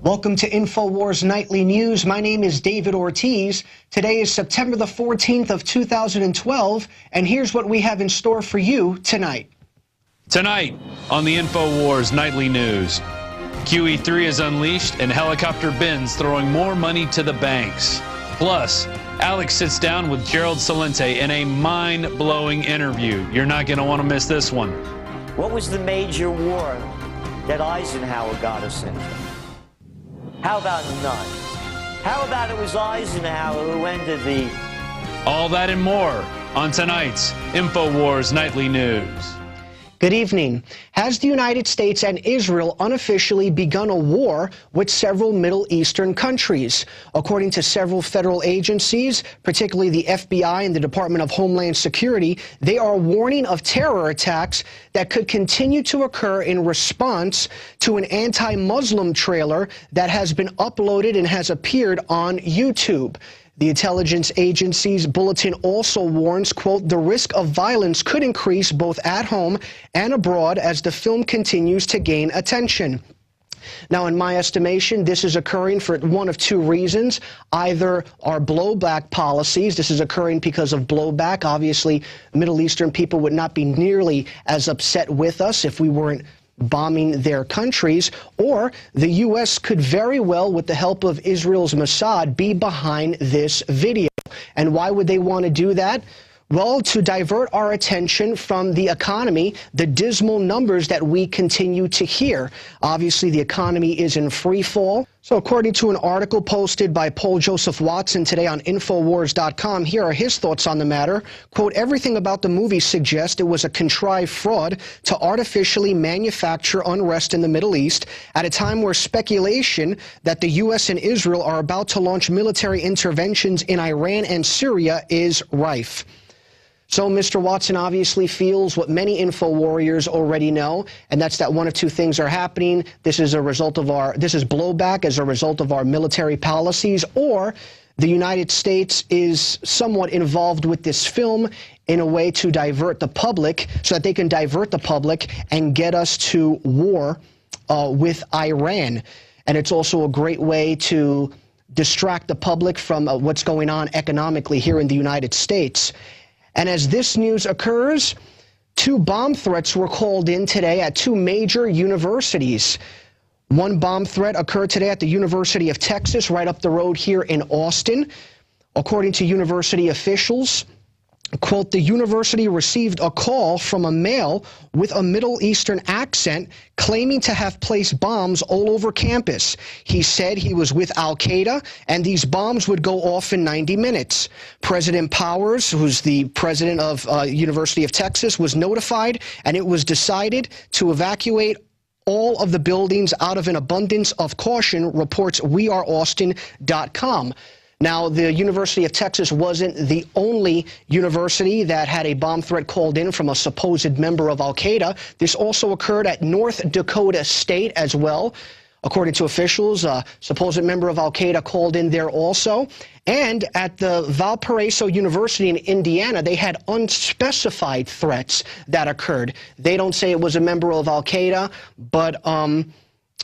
Welcome to Infowars Nightly News. My name is David Ortiz. Today is September the 14th of 2012, and here's what we have in store for you tonight. Tonight on the Infowars Nightly News, QE3 is unleashed and helicopter bins throwing more money to the banks. Plus, Alex sits down with Gerald Celente in a mind-blowing interview. You're not going to want to miss this one. What was the major war that Eisenhower got us into? How about none? How about it was Eisenhower who ended the... All that and more on tonight's Infowars Nightly News. Good evening. Has the United States and Israel unofficially begun a war with several Middle Eastern countries? According to several federal agencies, particularly the FBI and the Department of Homeland Security, they are warning of terror attacks that could continue to occur in response to an anti-Muslim trailer that has been uploaded and has appeared on YouTube. The intelligence agency's bulletin also warns, quote, the risk of violence could increase both at home and abroad as the film continues to gain attention. Now, in my estimation, this is occurring for one of two reasons. Either our blowback policies, this is occurring because of blowback. Obviously, Middle Eastern people would not be nearly as upset with us if we weren't bombing their countries, or the U.S. could very well, with the help of Israel's Mossad, be behind this video. And why would they want to do that? Well, to divert our attention from the economy, the dismal numbers that we continue to hear. Obviously, the economy is in free fall. So according to an article posted by Paul Joseph Watson today on Infowars.com, here are his thoughts on the matter. Quote, everything about the movie suggests it was a contrived fraud to artificially manufacture unrest in the Middle East at a time where speculation that the U.S. and Israel are about to launch military interventions in Iran and Syria is rife. So Mr. Watson obviously feels what many info warriors already know, and that's that one of two things are happening. This is blowback as a result of our military policies, or the United States is somewhat involved with this film in a way to divert the public, so that they can divert the public and get us to war with Iran. And it's also a great way to distract the public from what's going on economically here in the United States. And as this news occurs, two bomb threats were called in today at two major universities. One bomb threat occurred today at the University of Texas, right up the road here in Austin. According to university officials, quote, the university received a call from a male with a Middle Eastern accent claiming to have placed bombs all over campus. He said he was with Al-Qaeda and these bombs would go off in 90 minutes. President Powers, who's the president of University of Texas, was notified, and it was decided to evacuate all of the buildings out of an abundance of caution, reports WeAreAustin.com. Now, the University of Texas wasn't the only university that had a bomb threat called in from a supposed member of Al-Qaeda. This also occurred at North Dakota State as well. According to officials, a supposed member of Al-Qaeda called in there also. And at the Valparaiso University in Indiana, they had unspecified threats that occurred. They don't say it was a member of Al-Qaeda, but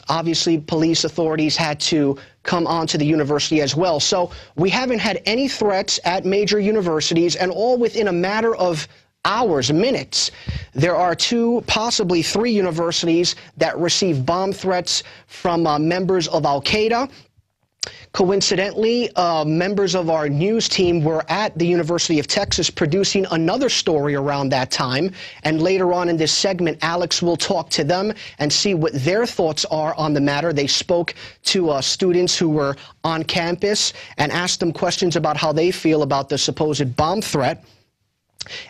obviously police authorities had to come onto the university as well. So we haven't had any threats at major universities, and all within a matter of hours, minutes. There are two, possibly three universities that received bomb threats from members of Al-Qaeda. Coincidentally, members of our news team were at the University of Texas producing another story around that time. And later on in this segment, Alex will talk to them and see what their thoughts are on the matter. They spoke to students who were on campus and asked them questions about how they feel about the supposed bomb threat.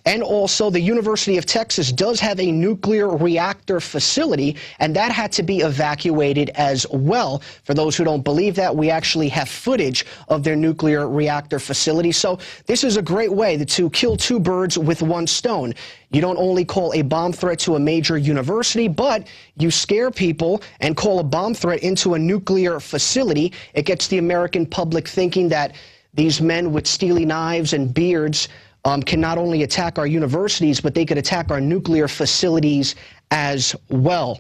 And also, the University of Texas does have a nuclear reactor facility, and that had to be evacuated as well. For those who don't believe that, we actually have footage of their nuclear reactor facility. So this is a great way to kill two birds with one stone. You don't only call a bomb threat to a major university, but you scare people and call a bomb threat into a nuclear facility. It gets the American public thinking that these men with steely knives and beards can not only attack our universities, but they could attack our nuclear facilities as well.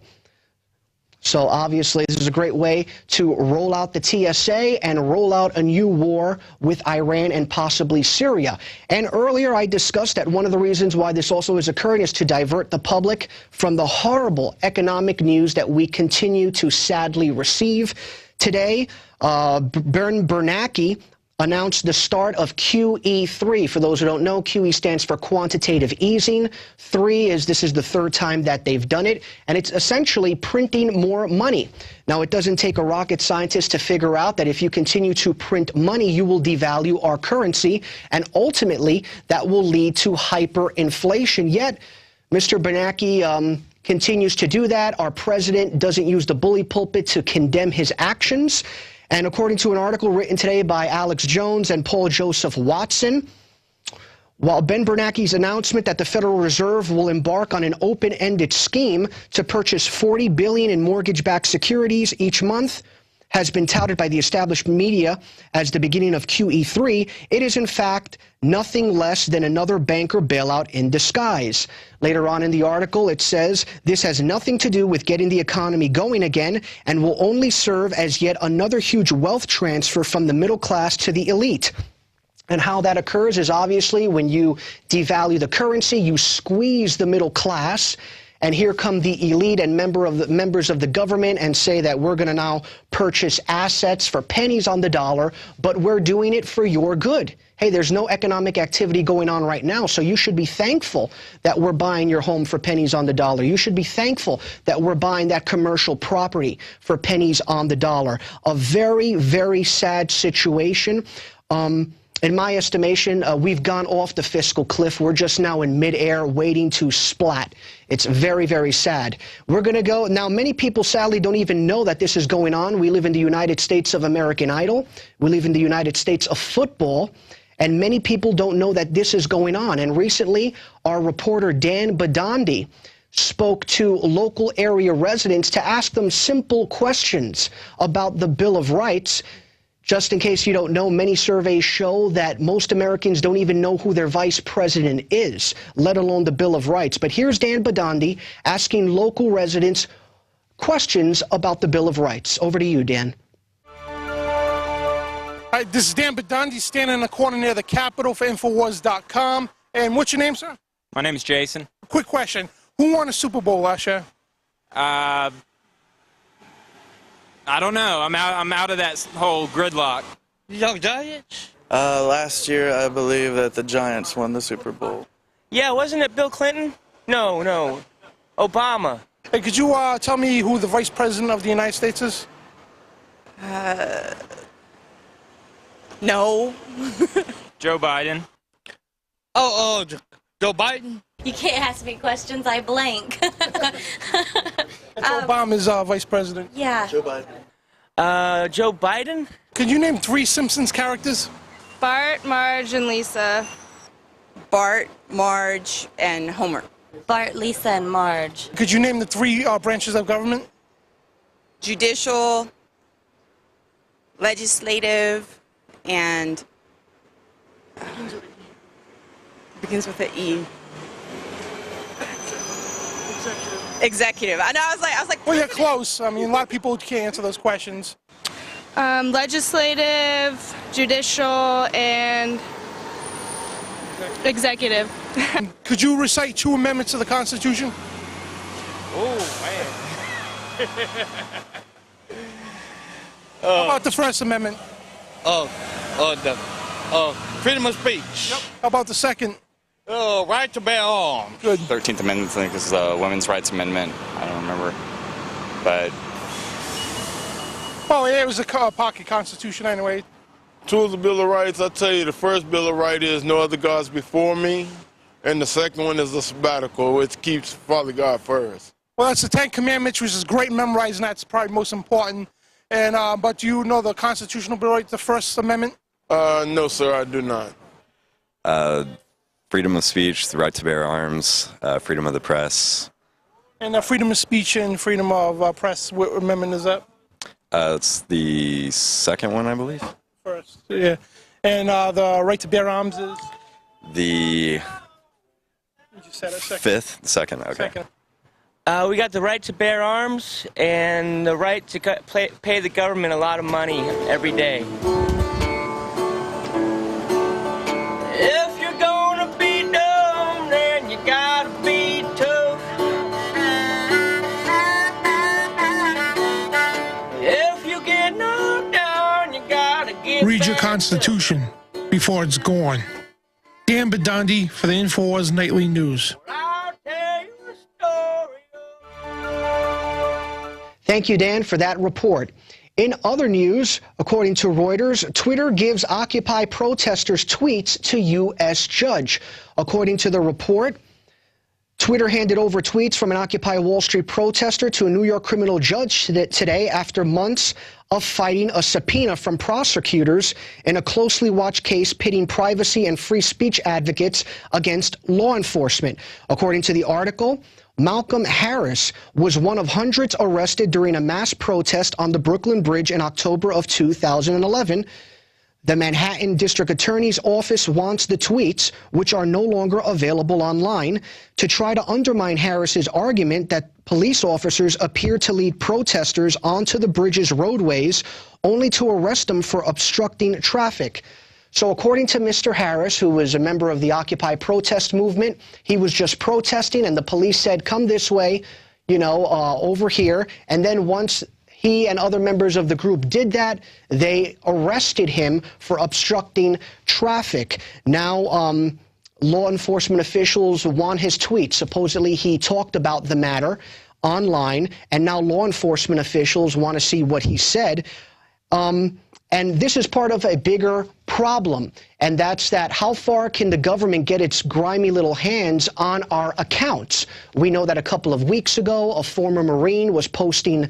So obviously, this is a great way to roll out the TSA and roll out a new war with Iran and possibly Syria. And earlier I discussed that one of the reasons why this also is occurring is to divert the public from the horrible economic news that we continue to sadly receive. Today, Bernanke announced the start of QE3. For those who don't know, QE stands for quantitative easing. This is the third time that they've done it, and it's essentially printing more money. Now, it doesn't take a rocket scientist to figure out that if you continue to print money, you will devalue our currency, and ultimately that will lead to hyperinflation. Yet, Mr. Bernanke continues to do that. Our president doesn't use the bully pulpit to condemn his actions. And according to an article written today by Alex Jones and Paul Joseph Watson, while Ben Bernanke's announcement that the Federal Reserve will embark on an open-ended scheme to purchase $40 billion in mortgage-backed securities each month has been touted by the established media as the beginning of QE3, it is in fact nothing less than another banker bailout in disguise. Later on in the article, it says this has nothing to do with getting the economy going again and will only serve as yet another huge wealth transfer from the middle class to the elite. And how that occurs is obviously when you devalue the currency, you squeeze the middle class. And here come the elite and members of the government and say that we're going to now purchase assets for pennies on the dollar, but we're doing it for your good. Hey, there's no economic activity going on right now, so you should be thankful that we're buying your home for pennies on the dollar. You should be thankful that we're buying that commercial property for pennies on the dollar. A very, very sad situation. In my estimation, we've gone off the fiscal cliff. We're just now in midair waiting to splat. It's very, very sad. We're going to go. Now, many people sadly don't even know that this is going on. We live in the United States of American Idol. We live in the United States of football. And many people don't know that this is going on. And recently, our reporter Dan Bidondi spoke to local area residents to ask them simple questions about the Bill of Rights. Just in case you don't know, many surveys show that most Americans don't even know who their vice president is, let alone the Bill of Rights. But here's Dan Bidondi asking local residents questions about the Bill of Rights. Over to you, Dan. Hi, this is Dan Bidondi, standing in the corner near the Capitol for Infowars.com. And what's your name, sir? My name is Jason. Quick question. Who won the Super Bowl last year? I don't know. I'm out of that whole gridlock. Young Giants? Last year, I believe that the Giants won the Super Bowl. Yeah, wasn't it Bill Clinton? No. Obama. Hey, could you tell me who the Vice President of the United States is? No. Joe Biden. Joe Biden? You can't ask me questions, I blank. Obama's Vice President. Yeah. Joe Biden. Joe Biden? Could you name 3 Simpsons characters? Bart, Marge, and Lisa. Bart, Marge, and Homer. Bart, Lisa, and Marge. Could you name the 3 branches of government? Judicial, legislative, and begins with an E. Executive. I know. I was like. Well, you're close. I mean, a lot of people can't answer those questions. Legislative, judicial, and executive. Could you recite 2 amendments to the Constitution? Oh, man. How about the First Amendment? Freedom of speech. Yep. How about the second? Right to bear arms. Good. 13th Amendment, I think this is the Women's Rights Amendment. I don't remember. But well, yeah, it was a pocket constitution anyway. 2 of the Bill of Rights, I tell you, the first Bill of Rights is no other gods before me. And the second one is a sabbatical, which keeps Father God first. Well, that's the 10 Commandments, which is great memorizing. That's probably most important. And but do you know the constitutional bill, right? The First Amendment? No, sir, I do not. freedom of speech, the right to bear arms, freedom of the press. And freedom of speech and freedom of press, what amendment is that? It's the second one, I believe. First, yeah. And the right to bear arms is? The You said it, second. fifth? Second, okay. Second. We got the right to bear arms and the right to pay the government a lot of money every day. If you're gonna be dumb, then you gotta be tough. If you get knocked down, you gotta get Read your back Constitution before it's gone. Dan Bidondi for the Infowars Nightly News. I'll tell you a story. Thank you, Dan, for that report. In other news, according to Reuters, Twitter gives Occupy protesters' tweets to U.S. judge. According to the report, Twitter handed over tweets from an Occupy Wall Street protester to a New York criminal judge today after months of fighting a subpoena from prosecutors in a closely watched case pitting privacy and free speech advocates against law enforcement. According to the article, Malcolm Harris was one of hundreds arrested during a mass protest on the Brooklyn Bridge in October of 2011. The Manhattan District Attorney's Office wants the tweets, which are no longer available online, to try to undermine Harris's argument that police officers appear to lead protesters onto the bridge's roadways only to arrest them for obstructing traffic. So according to Mr. Harris, who was a member of the Occupy protest movement, he was just protesting and the police said, come this way, over here. And then once he and other members of the group did that, they arrested him for obstructing traffic. Now, law enforcement officials want his tweets. Supposedly, he talked about the matter online, and now law enforcement officials want to see what he said. And this is part of a bigger problem, and that's that how far can the government get its grimy little hands on our accounts? We know that a couple of weeks ago, a former Marine was posting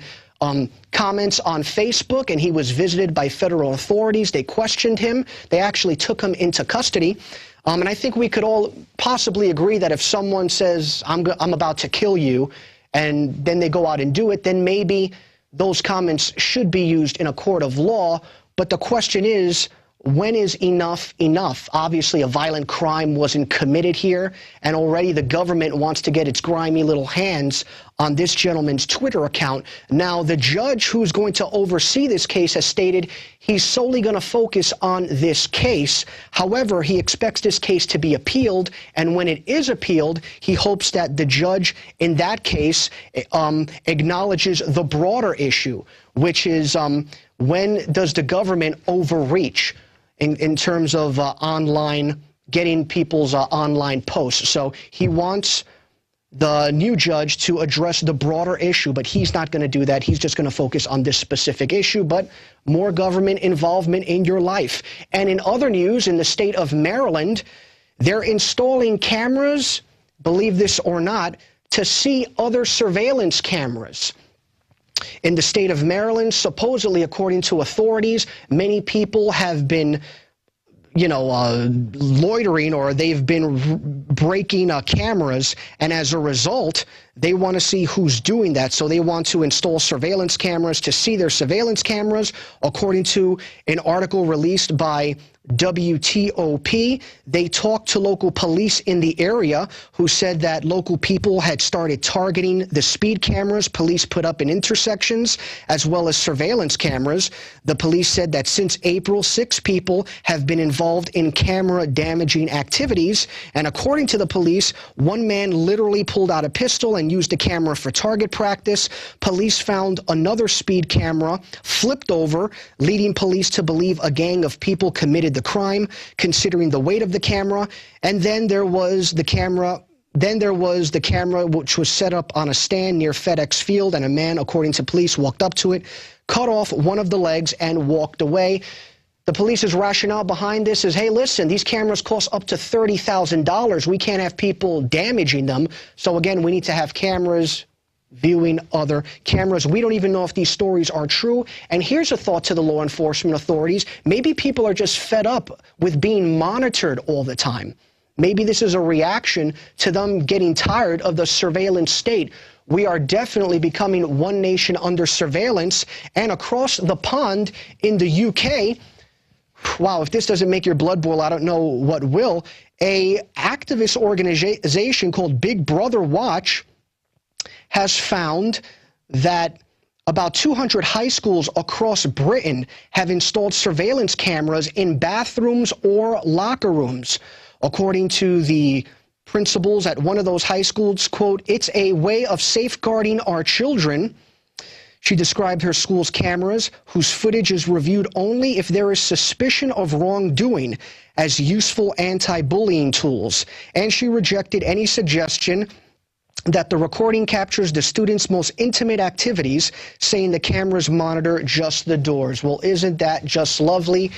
comments on Facebook, and he was visited by federal authorities. They questioned him. They actually took him into custody. And I think we could all possibly agree that if someone says, I'm about to kill you, and then they go out and do it, then maybe those comments should be used in a court of law. But the question is, when is enough enough? Obviously, a violent crime wasn't committed here, and already the government wants to get its grimy little hands on this gentleman's Twitter account. Now, the judge who's going to oversee this case has stated he's solely going to focus on this case. However, he expects this case to be appealed, and when it is appealed, he hopes that the judge in that case acknowledges the broader issue, which is when does the government overreach in terms of online, getting people's online posts. So he wants the new judge to address the broader issue, but he's not going to do that. He's just going to focus on this specific issue, but more government involvement in your life. And in other news, in the state of Maryland, they're installing cameras, believe this or not, to see other surveillance cameras. In the state of Maryland, supposedly, according to authorities, many people have been, loitering, or they've been breaking cameras, and as a result, they want to see who's doing that. So they want to install surveillance cameras to see their surveillance cameras. According to an article released by WTOP, they talked to local police in the area who said that local people had started targeting the speed cameras police put up in intersections, as well as surveillance cameras. The police said that since April, 6 people have been involved in camera damaging activities. And according to the police, one man literally pulled out a pistol and used the camera for target practice. Police found another speed camera flipped over, leading police to believe a gang of people committed the crime, considering the weight of the camera. And then there was the camera which was set up on a stand near FedEx Field, and a man, according to police, walked up to it, cut off one of the legs, and walked away. The police's rationale behind this is, hey, listen, these cameras cost up to $30,000. We can't have people damaging them. So again, we need to have cameras viewing other cameras. We don't even know if these stories are true. And here's a thought to the law enforcement authorities. Maybe people are just fed up with being monitored all the time. Maybe this is a reaction to them getting tired of the surveillance state. We are definitely becoming one nation under surveillance. And across the pond in the UK, wow, if this doesn't make your blood boil, I don't know what will. A activist organization called Big Brother Watch has found that about 200 high schools across Britain have installed surveillance cameras in bathrooms or locker rooms. According to the principals at one of those high schools, quote, "It's a way of safeguarding our children." She described her school's cameras, whose footage is reviewed only if there is suspicion of wrongdoing, as useful anti-bullying tools. And she rejected any suggestion that the recording captures the students' most intimate activities, saying the cameras monitor just the doors. Well, isn't that just lovely?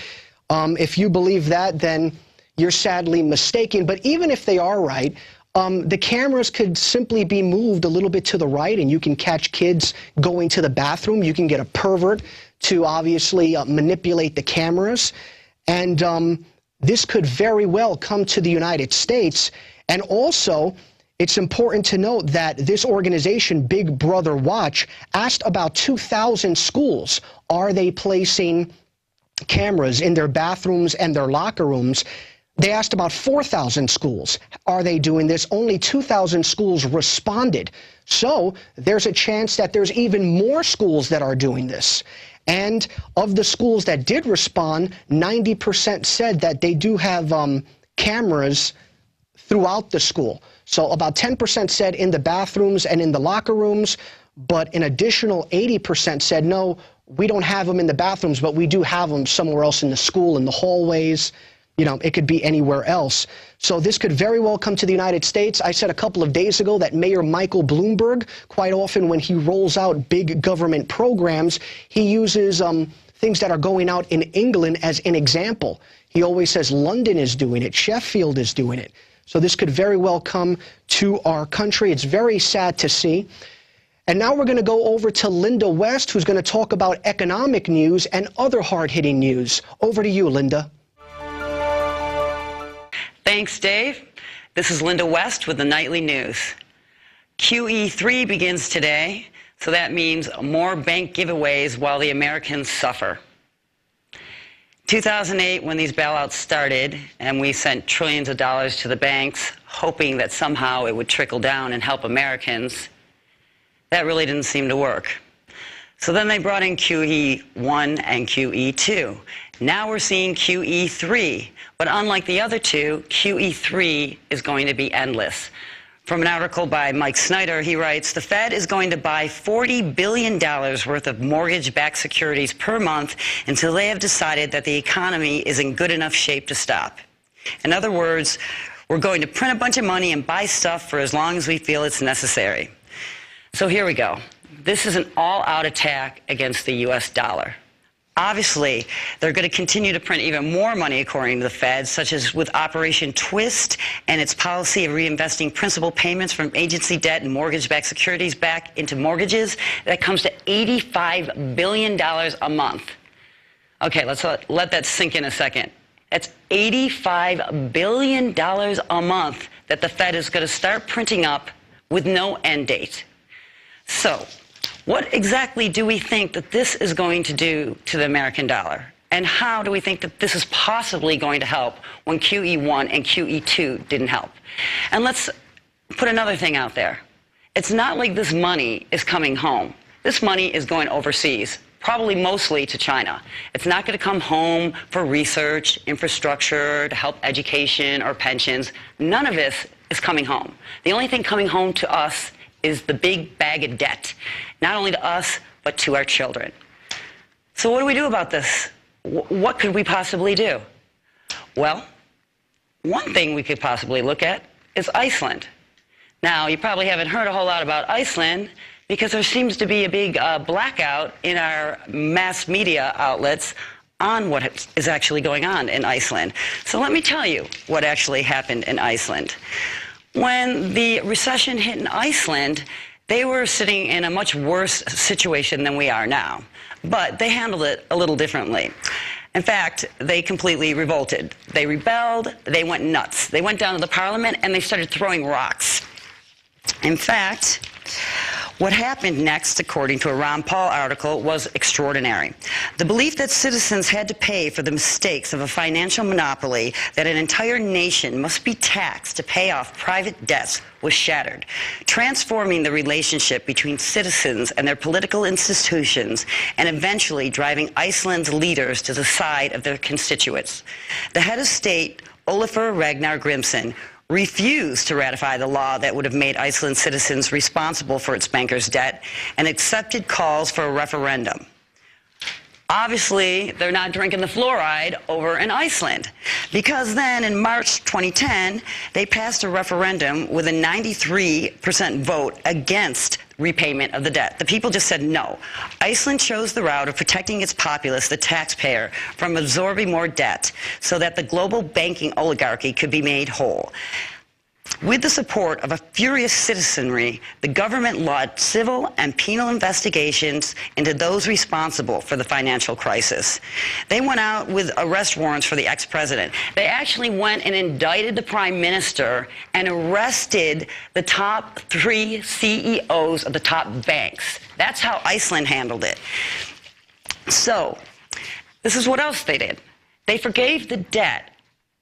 If you believe that, then you're sadly mistaken. But even if they are right, the cameras could simply be moved a little bit to the right, and you can catch kids going to the bathroom. You can get a pervert to obviously manipulate the cameras. And this could very well come to the United States. And also, it's important to note that this organization, Big Brother Watch, asked about 2,000 schools, are they placing cameras in their bathrooms and their locker rooms? They asked about 4,000 schools, are they doing this? Only 2,000 schools responded. So there's a chance that there's even more schools that are doing this. And of the schools that did respond, 90% said that they do have cameras throughout the school. So about 10% said in the bathrooms and in the locker rooms, but an additional 80% said, no, we don't have them in the bathrooms, but we do have them somewhere else in the school, in the hallways. You know, it could be anywhere else. So this could very well come to the United States. I said a couple of days ago that Mayor Michael Bloomberg, quite often when he rolls out big government programs, he uses things that are going out in England as an example. He always says London is doing it, Sheffield is doing it. So this could very well come to our country. It's very sad to see. And now we're going to go over to Linda West, who's going to talk about economic news and other hard-hitting news. Over to you, Linda. Thanks, Dave. This is Linda West with the Nightly News. QE3 begins today, so that means more bank giveaways while the Americans suffer. 2008, when these bailouts started, and we sent trillions of dollars to the banks, hoping that somehow it would trickle down and help Americans, that really didn't seem to work. So then they brought in QE1 and QE2. Now we're seeing QE3, but unlike the other two, QE3 is going to be endless. From an article by Mike Snyder, he writes, the Fed is going to buy $40 billion worth of mortgage-backed securities per month until they have decided that the economy is in good enough shape to stop. In other words, we're going to print a bunch of money and buy stuff for as long as we feel it's necessary. So here we go. This is an all-out attack against the U.S. dollar. Obviously, they're going to continue to print even more money, according to the Fed, such as with Operation Twist and its policy of reinvesting principal payments from agency debt and mortgage-backed securities back into mortgages. That comes to $85 billion a month. Okay, let's let that sink in a second. That's $85 billion a month that the Fed is going to start printing up with no end date. So, what exactly do we think that this is going to do to the American dollar? And how do we think that this is possibly going to help when QE1 and QE2 didn't help? And let's put another thing out there. It's not like this money is coming home. This money is going overseas, probably mostly to China. It's not going to come home for research, infrastructure, to help education or pensions. None of this is coming home. The only thing coming home to us is the big bag of debt, not only to us, but to our children. So what do we do about this? What could we possibly do? Well, one thing we could possibly look at is Iceland. Now, you probably haven't heard a whole lot about Iceland because there seems to be a big blackout in our mass media outlets on what is actually going on in Iceland. So let me tell you what actually happened in Iceland. When the recession hit in Iceland, they were sitting in a much worse situation than we are now. But they handled it a little differently. In fact, they completely revolted. They rebelled, they went nuts. They went down to the parliament and they started throwing rocks. In fact, What happened next, according to a Ron Paul article, was extraordinary. The belief that citizens had to pay for the mistakes of a financial monopoly, that an entire nation must be taxed to pay off private debts, was shattered, transforming the relationship between citizens and their political institutions and eventually driving Iceland's leaders to the side of their constituents. The head of state, Ólafur Ragnar Grímsson, refused to ratify the law that would have made Iceland citizens responsible for its bankers' debt and accepted calls for a referendum. Obviously, they're not drinking the fluoride over in Iceland, because then in March 2010, they passed a referendum with a 93% vote against repayment of the debt. The people just said no. Iceland chose the route of protecting its populace, the taxpayer, from absorbing more debt so that the global banking oligarchy could be made whole. With the support of a furious citizenry, the government launched civil and penal investigations into those responsible for the financial crisis. They went out with arrest warrants for the ex-president. They actually went and indicted the prime minister and arrested the top 3 CEOs of the top banks. That's how Iceland handled it. So, this is what else they did. They forgave the debt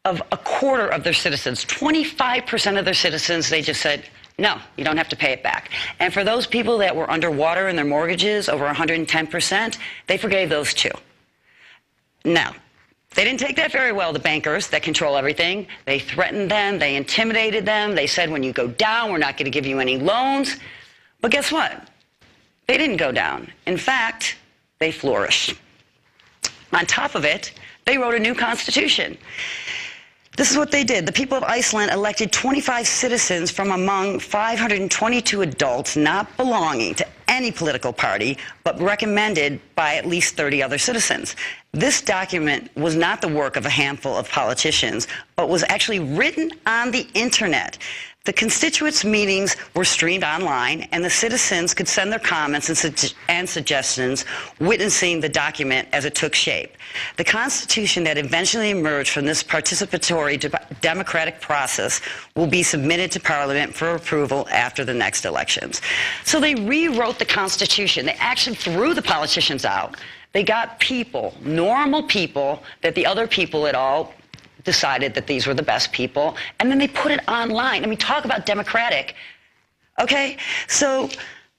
of a quarter of their citizens. 25% of their citizens, they just said, no, you don't have to pay it back. And for those people that were underwater in their mortgages, over 110%, they forgave those too. Now, they didn't take that very well, the bankers that control everything. They threatened them, they intimidated them, they said, when you go down, we're not going to give you any loans. But guess what? They didn't go down. In fact, they flourished. On top of it, they wrote a new constitution. This is what they did. The people of Iceland elected 25 citizens from among 522 adults not belonging to any political party, but recommended by at least 30 other citizens. This document was not the work of a handful of politicians, but was actually written on the internet. The constituents' meetings were streamed online, and the citizens could send their comments and suggestions, witnessing the document as it took shape. The Constitution that eventually emerged from this participatory democratic process will be submitted to Parliament for approval after the next elections. So they rewrote the Constitution. They actually threw the politicians out. They got people, normal people, that the other people at all decided that these were the best people, and then they put it online. I mean, talk about democratic. Okay, so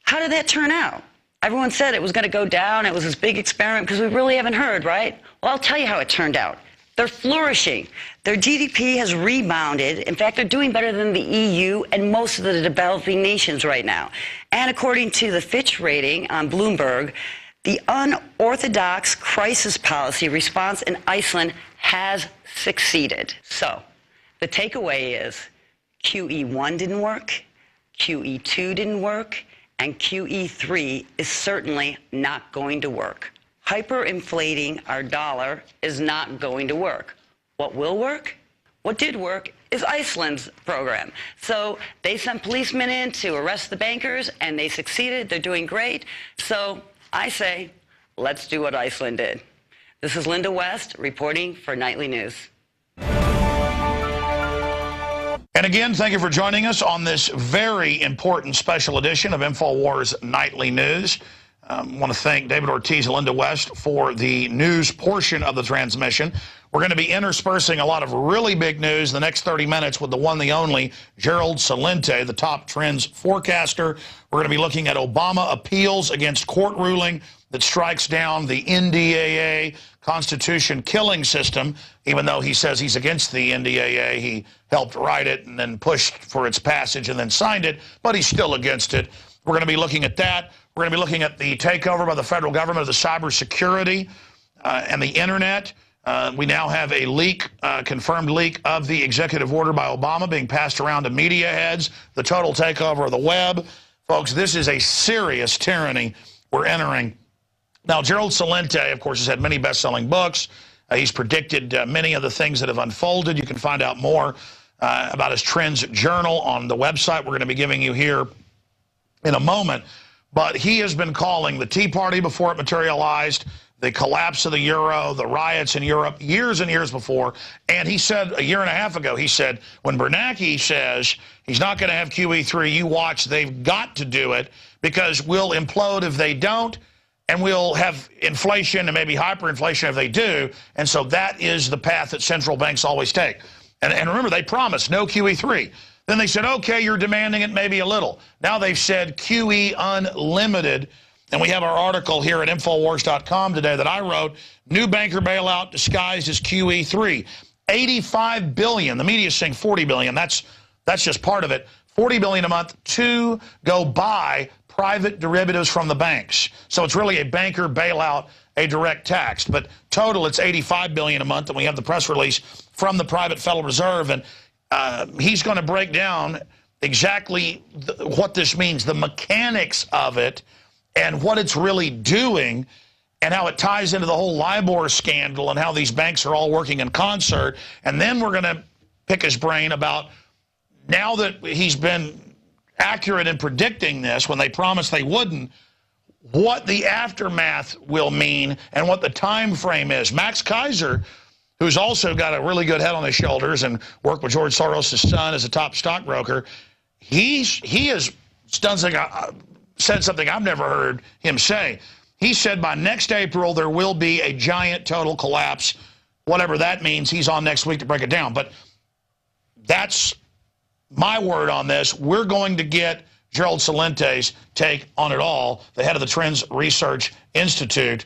how did that turn out? Everyone said it was going to go down. It was this big experiment because we really haven't heard, right? Well, I'll tell you how it turned out. They're flourishing. Their GDP has rebounded. In fact, they're doing better than the EU and most of the developing nations right now. And according to the Fitch rating on Bloomberg, the unorthodox crisis policy response in Iceland has succeeded. So, the takeaway is QE1 didn't work, QE2 didn't work, and QE3 is certainly not going to work. Hyperinflating our dollar is not going to work. What will work? What did work is Iceland's program. So they sent policemen in to arrest the bankers, and they succeeded. They're doing great. So I say, let's do what Iceland did. This is Linda West reporting for Nightly News. And again, thank you for joining us on this very important special edition of Infowars Nightly News. I want to thank David Ortiz and Linda West for the news portion of the transmission. We're going to be interspersing a lot of really big news in the next 30 minutes with the one, the only, Gerald Celente, the top trends forecaster. We're going to be looking at Obama appeals against court ruling that strikes down the NDAA Constitution killing system. Even though he says he's against the NDAA, he helped write it and then pushed for its passage and then signed it, but he's still against it. We're going to be looking at that. We're going to be looking at the takeover by the federal government of the cybersecurity and the internet. We now have a leak, confirmed leak of the executive order by Obama being passed around to media heads, the total takeover of the web. Folks, this is a serious tyranny we're entering. Now, Gerald Celente, of course, has had many best-selling books. He's predicted many of the things that have unfolded. You can find out more about his Trends Journal on the website we're going to be giving you here in a moment. but he has been calling the Tea Party before it materialized, the collapse of the euro, the riots in Europe, years and years before. And he said a year and a half ago, he said, when Bernanke says he's not going to have QE3, you watch, they've got to do it because we'll implode if they don't, and we'll have inflation and maybe hyperinflation if they do. And so that is the path that central banks always take. And remember, they promised no QE3. Then they said, okay, you're demanding it maybe a little. Now they've said QE unlimited. And we have our article here at Infowars.com today that I wrote, new banker bailout disguised as QE3. $85 billion. The media's saying $40 billion. That's just part of it. $40 billion a month to go buy private derivatives from the banks. So it's really a banker bailout, a direct tax. But total, it's $85 billion a month. And we have the press release from the private Federal Reserve. And he's going to break down exactly what this means, the mechanics of it, and what it's really doing, and how it ties into the whole LIBOR scandal and how these banks are all working in concert. And then we're going to pick his brain about, now that he's been accurate in predicting this when they promised they wouldn't, what the aftermath will mean and what the time frame is. Max Kaiser, who's also got a really good head on his shoulders and worked with George Soros' son as a top stockbroker, he has done something, said something I've never heard him say. He said by next April there will be a giant total collapse, whatever that means. He's on next week to break it down. But that's my word on this. We're going to get Gerald Celente's take on it all, the head of the Trends Research Institute.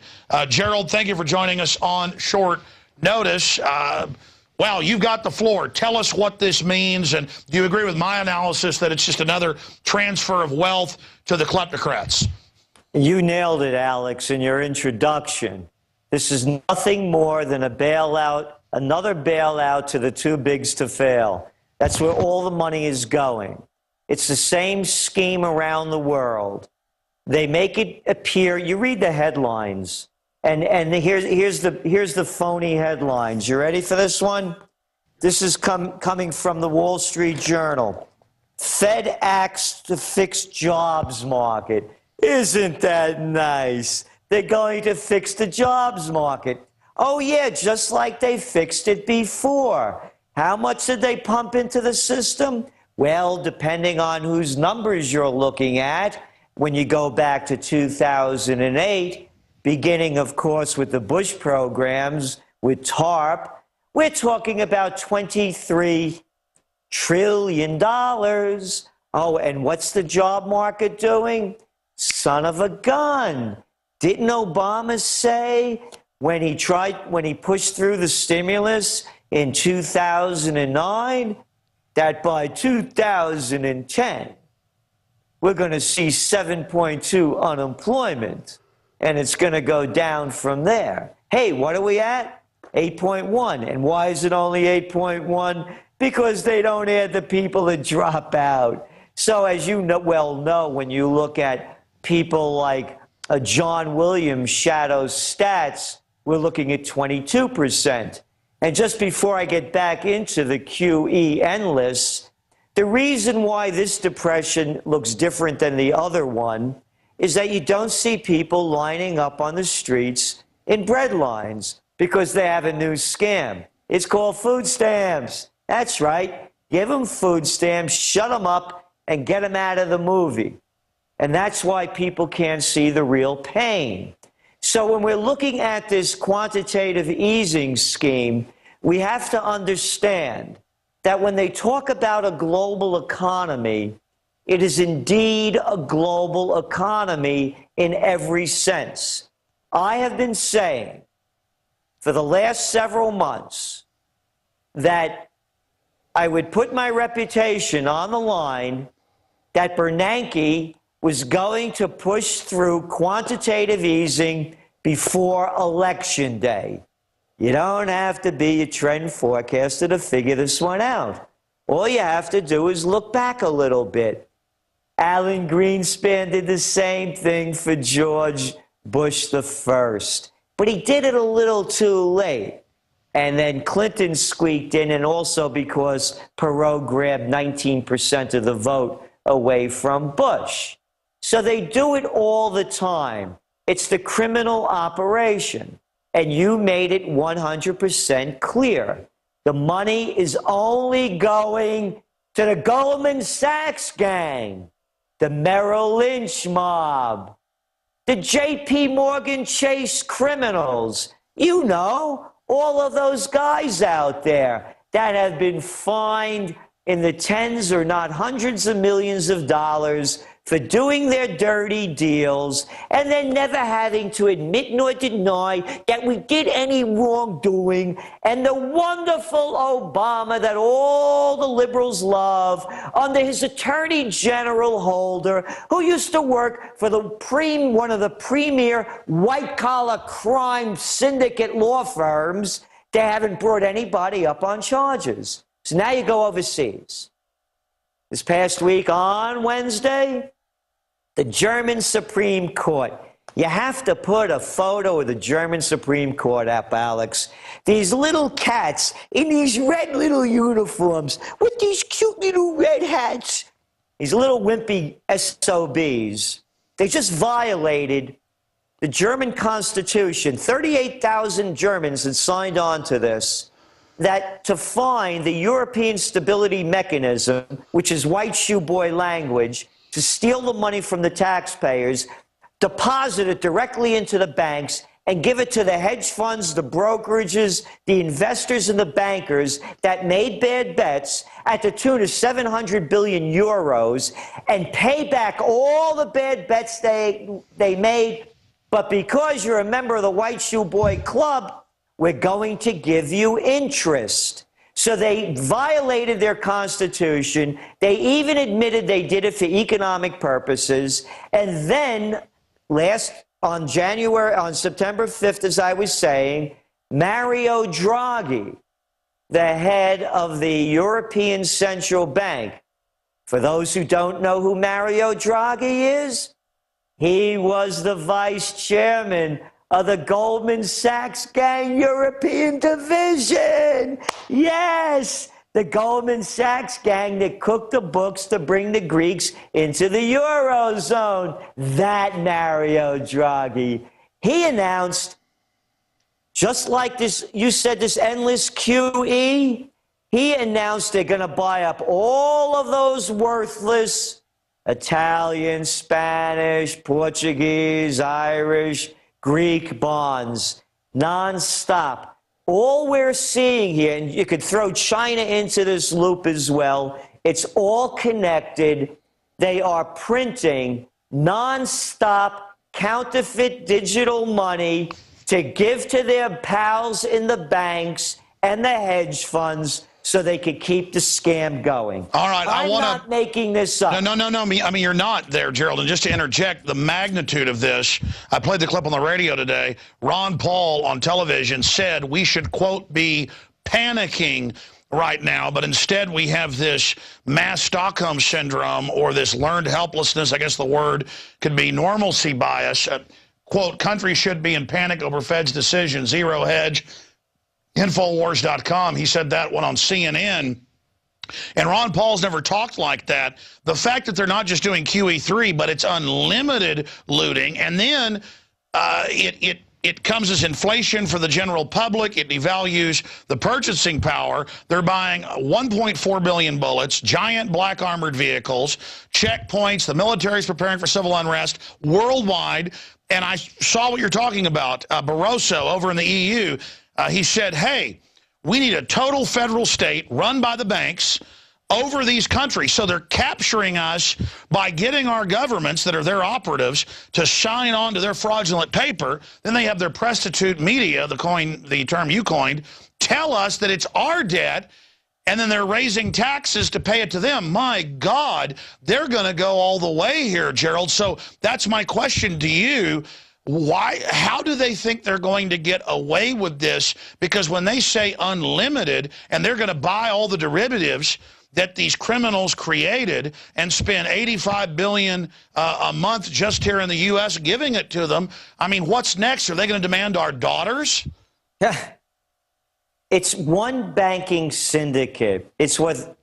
Gerald, thank you for joining us on short notice. Wow, you've got the floor. Tell us what this means, and do you agree with my analysis that it's just another transfer of wealth to the kleptocrats? You nailed it, Alex, in your introduction. This is nothing more than a bailout, another bailout to the too bigs to fail. That's where all the money is going. It's the same scheme around the world. They make it appear, you read the headlines, and here's the phony headlines. You ready for this one? This is coming from the Wall Street Journal. Fed acts to fix jobs market. Isn't that nice? They're going to fix the jobs market. Oh yeah, just like they fixed it before. How much did they pump into the system? Well, depending on whose numbers you're looking at, when you go back to 2008, beginning, of course, with the Bush programs, with TARP, we're talking about $23 trillion. Oh, and what's the job market doing? Son of a gun. Didn't Obama say when he pushed through the stimulus in 2009 that by 2010 we're going to see 7.2 unemployment, and it's going to go down from there? Hey, what are we at? 8.1. And why is it only 8.1? Because they don't add the people that drop out. So as you well know, when you look at people like John Williams' shadow stats, we're looking at 22%. And just before I get back into the QE lists, the reason why this depression looks different than the other one is that you don't see people lining up on the streets in bread lines because they have a new scam. It's called food stamps. That's right. Give them food stamps, shut them up, and get them out of the movie. And that's why people can't see the real pain. So when we're looking at this quantitative easing scheme, we have to understand that when they talk about a global economy, it is indeed a global economy in every sense. I have been saying for the last several months that I would put my reputation on the line that Bernanke was going to push through quantitative easing before Election Day. You don't have to be a trend forecaster to figure this one out. All you have to do is look back a little bit. Alan Greenspan did the same thing for George Bush the First, but he did it a little too late. And then Clinton squeaked in, and also because Perot grabbed 19% of the vote away from Bush. So they do it all the time. It's the criminal operation. And you made it 100% clear. The money is only going to the Goldman Sachs gang, the Merrill Lynch mob, the J.P. Morgan Chase criminals. You know, all of those guys out there that have been fined in the tens or not hundreds of millions of dollars for doing their dirty deals and then never having to admit nor deny that we did any wrongdoing. And the wonderful Obama that all the liberals love under his Attorney General Holder, who used to work for one of the premier white-collar crime syndicate law firms. They haven't brought anybody up on charges. So now you go overseas. This past week on Wednesday, the German Supreme Court. You have to put a photo of the German Supreme Court up, Alex. These little cats in these red little uniforms with these cute little red hats. These little wimpy SOBs. They just violated the German Constitution. 38,000 Germans had signed on to this. That to find the European Stability Mechanism, which is white shoe boy language, to steal the money from the taxpayers, deposit it directly into the banks, and give it to the hedge funds, the brokerages, the investors, and the bankers that made bad bets at the tune of 700 billion euros and pay back all the bad bets they made. But because you're a member of the White Shoe Boy Club, we're going to give you interest. So they violated their constitution. They even admitted they did it for economic purposes. And then on September 5th, as I was saying, Mario Draghi, the head of the European Central Bank. For those who don't know who Mario Draghi is, he was the vice chairman of the Goldman Sachs gang European division. Yes, the Goldman Sachs gang that cooked the books to bring the Greeks into the Eurozone. That Mario Draghi. He announced, just like this, you said this endless QE, he announced they're going to buy up all of those worthless Italian, Spanish, Portuguese, Irish, Greek bonds, nonstop. All we're seeing here, and you could throw China into this loop as well, it's all connected. They are printing nonstop counterfeit digital money to give to their pals in the banks and the hedge funds so they could keep the scam going. All right, I'm not making this up. No. I mean, you're not there, Gerald. And just to interject, the magnitude of this, I played the clip on the radio today. Ron Paul on television said we should, quote, be panicking right now, but instead we have this mass Stockholm syndrome or this learned helplessness. I guess the word could be normalcy bias. Quote, countries should be in panic over Fed's decision, zero hedge. Infowars.com, he said that one on CNN. And Ron Paul's never talked like that. The fact that they're not just doing QE3, but it's unlimited looting, and then it comes as inflation for the general public. It devalues the purchasing power. They're buying 1.4 billion bullets, giant black armored vehicles, checkpoints. The military's preparing for civil unrest worldwide. And I saw what you're talking about. Barroso over in the EU, he said, hey, we need a total federal state run by the banks over these countries. So they're capturing us by getting our governments that are their operatives to sign on to their fraudulent paper. Then they have their prostitute media, the term you coined, tell us that it's our debt, and then they're raising taxes to pay it to them. My God, they're going to go all the way here, Gerald. So that's my question to you. How do they think they're going to get away with this? Because when they say unlimited and they're going to buy all the derivatives that these criminals created and spend $85 billion a month just here in the U.S. giving it to them, I mean, what's next? Are they going to demand our daughters? Yeah. It's one banking syndicate. It's what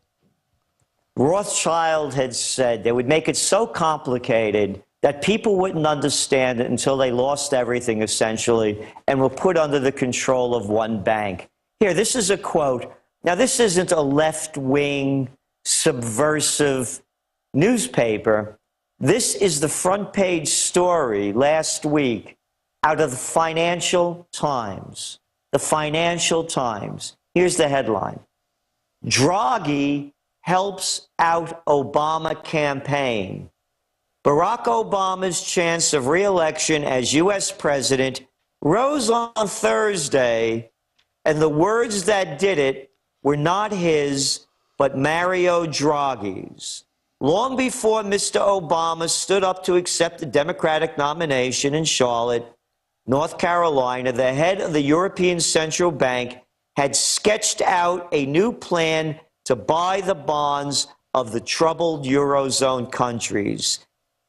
Rothschild had said. They would make it so complicated that people wouldn't understand it until they lost everything, essentially, and were put under the control of one bank. Here, this is a quote. Now, this isn't a left-wing, subversive newspaper. This is the front page story last week out of the Financial Times. The Financial Times. Here's the headline. Draghi helps out Obama campaign. Barack Obama's chance of re-election as U.S. president rose on Thursday, and the words that did it were not his, but Mario Draghi's. Long before Mr. Obama stood up to accept the Democratic nomination in Charlotte, North Carolina, the head of the European Central Bank had sketched out a new plan to buy the bonds of the troubled Eurozone countries.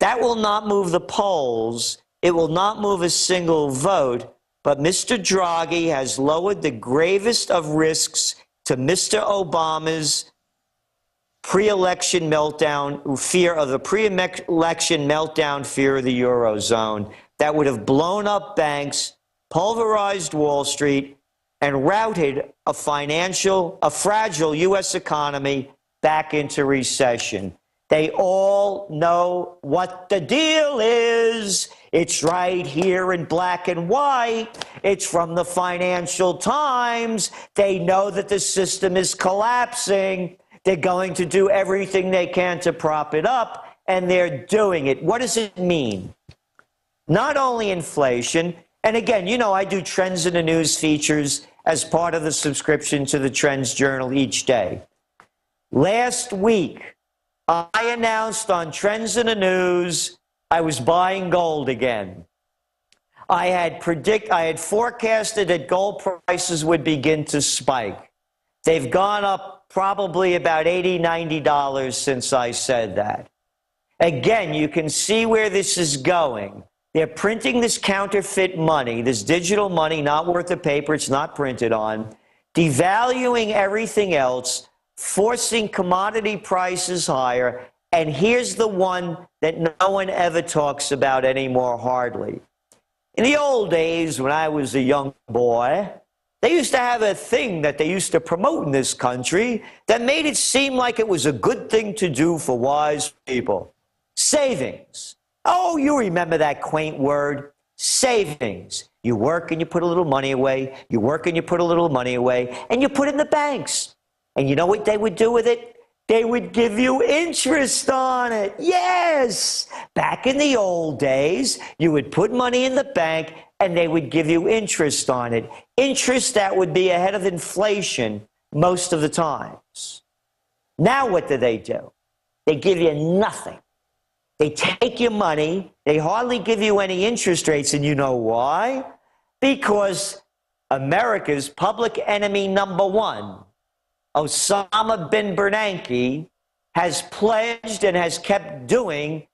That will not move the polls. It will not move a single vote. But Mr. Draghi has lowered the gravest of risks to Mr. Obama's pre-election meltdown fear of the pre-election meltdown fear of the Eurozone that would have blown up banks, pulverized Wall Street, and routed a fragile U.S. economy back into recession. They all know what the deal is. It's right here in black and white. It's from the Financial Times. They know that the system is collapsing. They're going to do everything they can to prop it up, and they're doing it. What does it mean? Not only inflation, and again, you know, I do Trends in the News features as part of the subscription to the Trends Journal each day. Last week, I announced on Trends in the News I was buying gold again. I had forecasted that gold prices would begin to spike. They've gone up probably about $80, $90 since I said that. Again, you can see where this is going. They're printing this counterfeit money, this digital money not worth the paper it's not printed on, devaluing everything else, forcing commodity prices higher, and here's the one that no one ever talks about anymore, hardly. In the old days, when I was a young boy, they used to have a thing that they used to promote in this country that made it seem like it was a good thing to do for wise people. Savings. Oh, you remember that quaint word, savings. You work and you put a little money away, you work and you put a little money away, and you put it in the banks. And you know what they would do with it? They would give you interest on it. Yes! Back in the old days, you would put money in the bank and they would give you interest on it. Interest that would be ahead of inflation most of the times. Now what do? They give you nothing. They take your money. They hardly give you any interest rates. And you know why? Because America's public enemy number one, Osama bin Bernanke, has pledged and has kept doing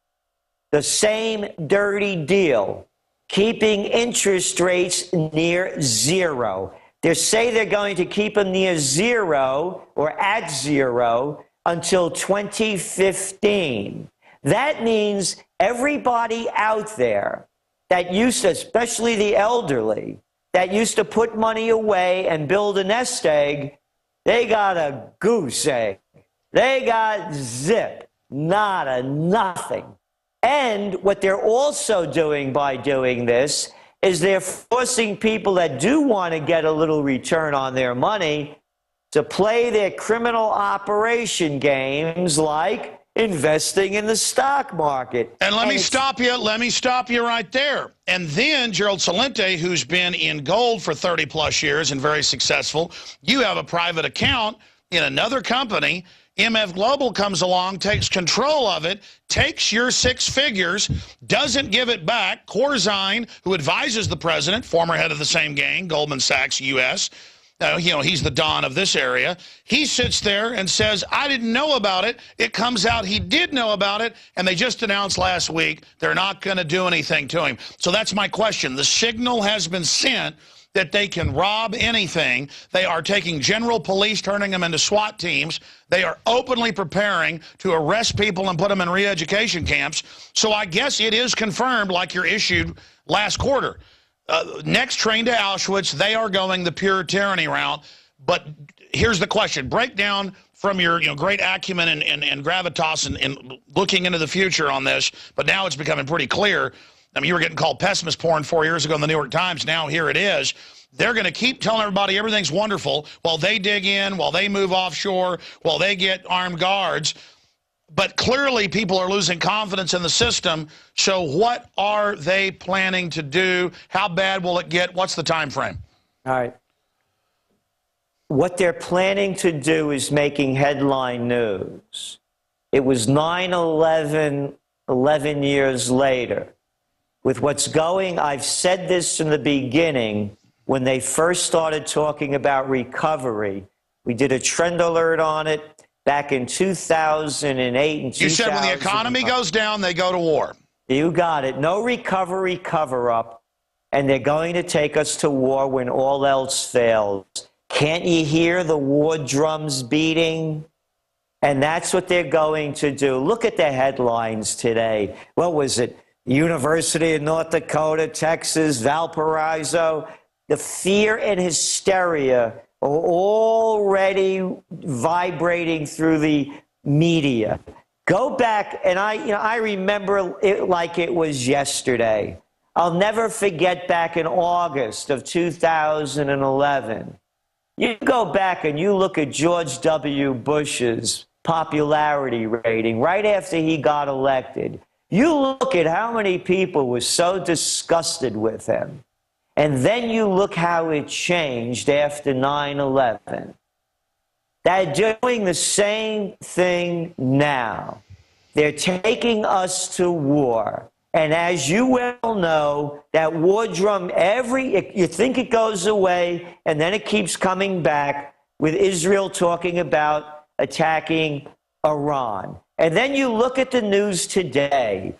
the same dirty deal, keeping interest rates near zero. They say they're going to keep them near zero or at zero until 2015. That means everybody out there that used to, especially the elderly, that used to put money away and build a nest egg, they got a goose egg. They got zip, nada, nothing. And what they're also doing by doing this is they're forcing people that do want to get a little return on their money to play their criminal operation games like investing in the stock market. And let me stop you right there. And then Gerald Celente, who's been in gold for 30-plus years and very successful, you have a private account in another company. MF Global comes along, takes control of it, takes your 6 figures, doesn't give it back. Corzine, who advises the president, former head of the same gang, Goldman Sachs U.S., you know, he's the Don of this area. He sits there and says, I didn't know about it. It comes out he did know about it, and they just announced last week they're not going to do anything to him. So that's my question. The signal has been sent that they can rob anything. They are taking general police, turning them into SWAT teams. They are openly preparing to arrest people and put them in re-education camps. So I guess it is confirmed, like you're issued last quarter. Next train to Auschwitz, they are going the pure tyranny route. But here's the question. Break down from your great acumen and gravitas and looking into the future on this, but now it's becoming pretty clear. I mean, you were getting called pessimist porn 4 years ago in the New York Times. Now here it is. They're going to keep telling everybody everything's wonderful while they dig in, while they move offshore, while they get armed guards. But clearly people are losing confidence in the system. So what are they planning to do? How bad will it get? What's the time frame? All right. What they're planning to do is making headline news. It was 9/11, 11 years later. With what's going, I've said this from the beginning, when they first started talking about recovery. We did a trend alert on it back in 2008 and 2000. You said when the economy goes down, they go to war. You got it. No recovery cover-up, and they're going to take us to war when all else fails. Can't you hear the war drums beating? And that's what they're going to do. Look at the headlines today. What was it? University of North Dakota, Texas, Valparaiso. The fear and hysteria are already vibrating through the media. Go back, and I remember it like it was yesterday. I'll never forget back in August of 2011. You go back and you look at George W. Bush's popularity rating right after he got elected. You look at how many people were so disgusted with him. And then you look how it changed after 9/11. They're doing the same thing now. They're taking us to war. And as you well know, that war drum, you think it goes away, and then it keeps coming back with Israel talking about attacking Iran. And then you look at the news today.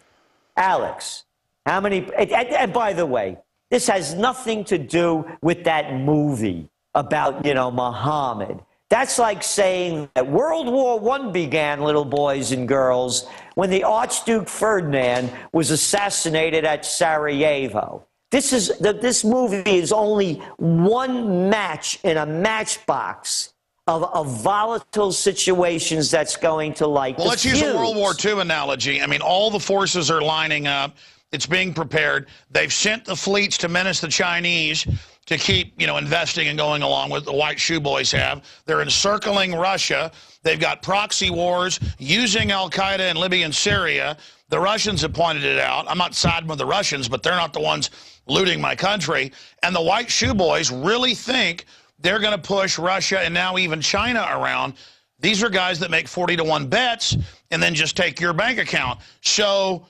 Alex, how many, and by the way, this has nothing to do with that movie about, Muhammad. That's like saying that World War I began, little boys and girls, when the Archduke Ferdinand was assassinated at Sarajevo. This movie is only one match in a matchbox of volatile situations that's going to light the fuse. Let's use a World War II analogy. I mean, all the forces are lining up. It's being prepared. They've sent the fleets to menace the Chinese to keep, investing and going along with the white shoe boys have. They're encircling Russia. They've got proxy wars using Al-Qaeda in Libya and Syria. The Russians have pointed it out. I'm not siding with the Russians, but they're not the ones looting my country. And the white shoe boys really think they're going to push Russia and now even China around. These are guys that make 40-to-1 bets and then just take your bank account. So,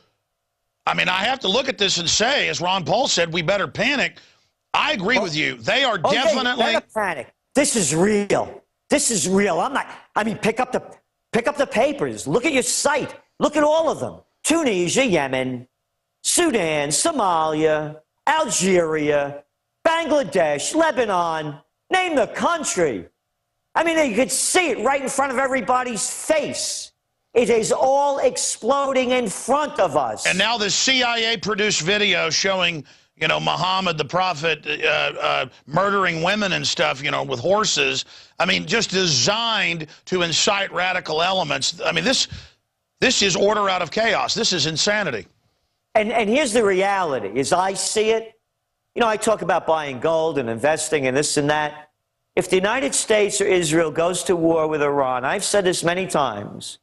I mean, I have to look at this and say, as Ron Paul said, we better panic. I agree with you. They are definitely... Better panic. This is real. This is real. Pick up the papers. Look at your site. Look at all of them. Tunisia, Yemen, Sudan, Somalia, Algeria, Bangladesh, Lebanon. Name the country. I mean, you could see it right in front of everybody's face. It is all exploding in front of us. And now this CIA-produced video showing, Muhammad, the prophet, murdering women and stuff, with horses. I mean, just designed to incite radical elements. I mean, this is order out of chaos. This is insanity. And here's the reality. As I see it, I talk about buying gold and investing and this and that. If the United States or Israel goes to war with Iran, I've said this many times,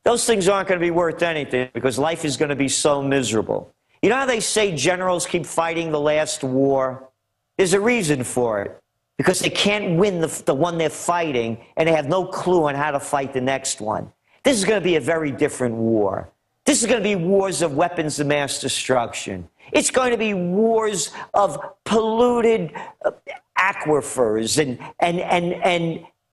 those things aren't going to be worth anything because life is going to be so miserable. You know how they say generals keep fighting the last war? There's a reason for it. Because they can't win the one they're fighting, and they have no clue on how to fight the next one. This is going to be a very different war. This is going to be wars of weapons of mass destruction. It's going to be wars of polluted aquifers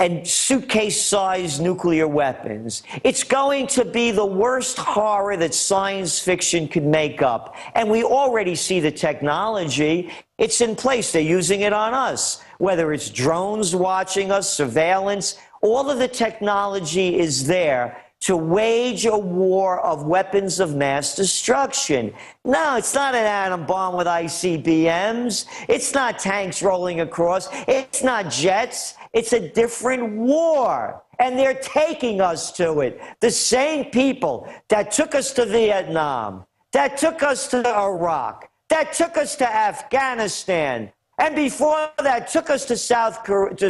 and suitcase-sized nuclear weapons. It's going to be the worst horror that science fiction could make up. And we already see the technology. It's in place. They're using it on us. Whether it's drones watching us, surveillance, all of the technology is there to wage a war of weapons of mass destruction. No, it's not an atom bomb with ICBMs. It's not tanks rolling across. It's not jets. It's a different war. And they're taking us to it. The same people that took us to Vietnam, that took us to Iraq, that took us to Afghanistan, and before that took us to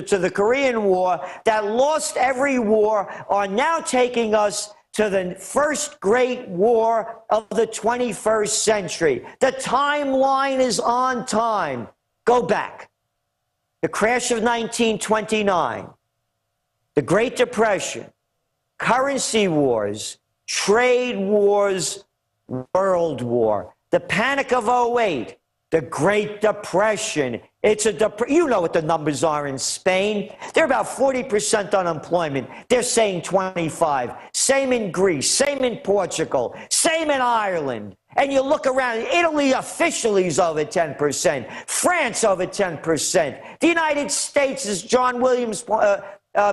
to the Korean War, that lost every war, are now taking us to the first great war of the 21st century. The timeline is on time. Go back. The crash of 1929, the Great Depression, currency wars, trade wars, World War, the Panic of '08, the Great Depression. It's you know what the numbers are in Spain. They're about 40% unemployment. They're saying 25. Same in Greece, same in Portugal, same in Ireland. And you look around, Italy officially is over 10%. France over 10%. The United States, as John Williams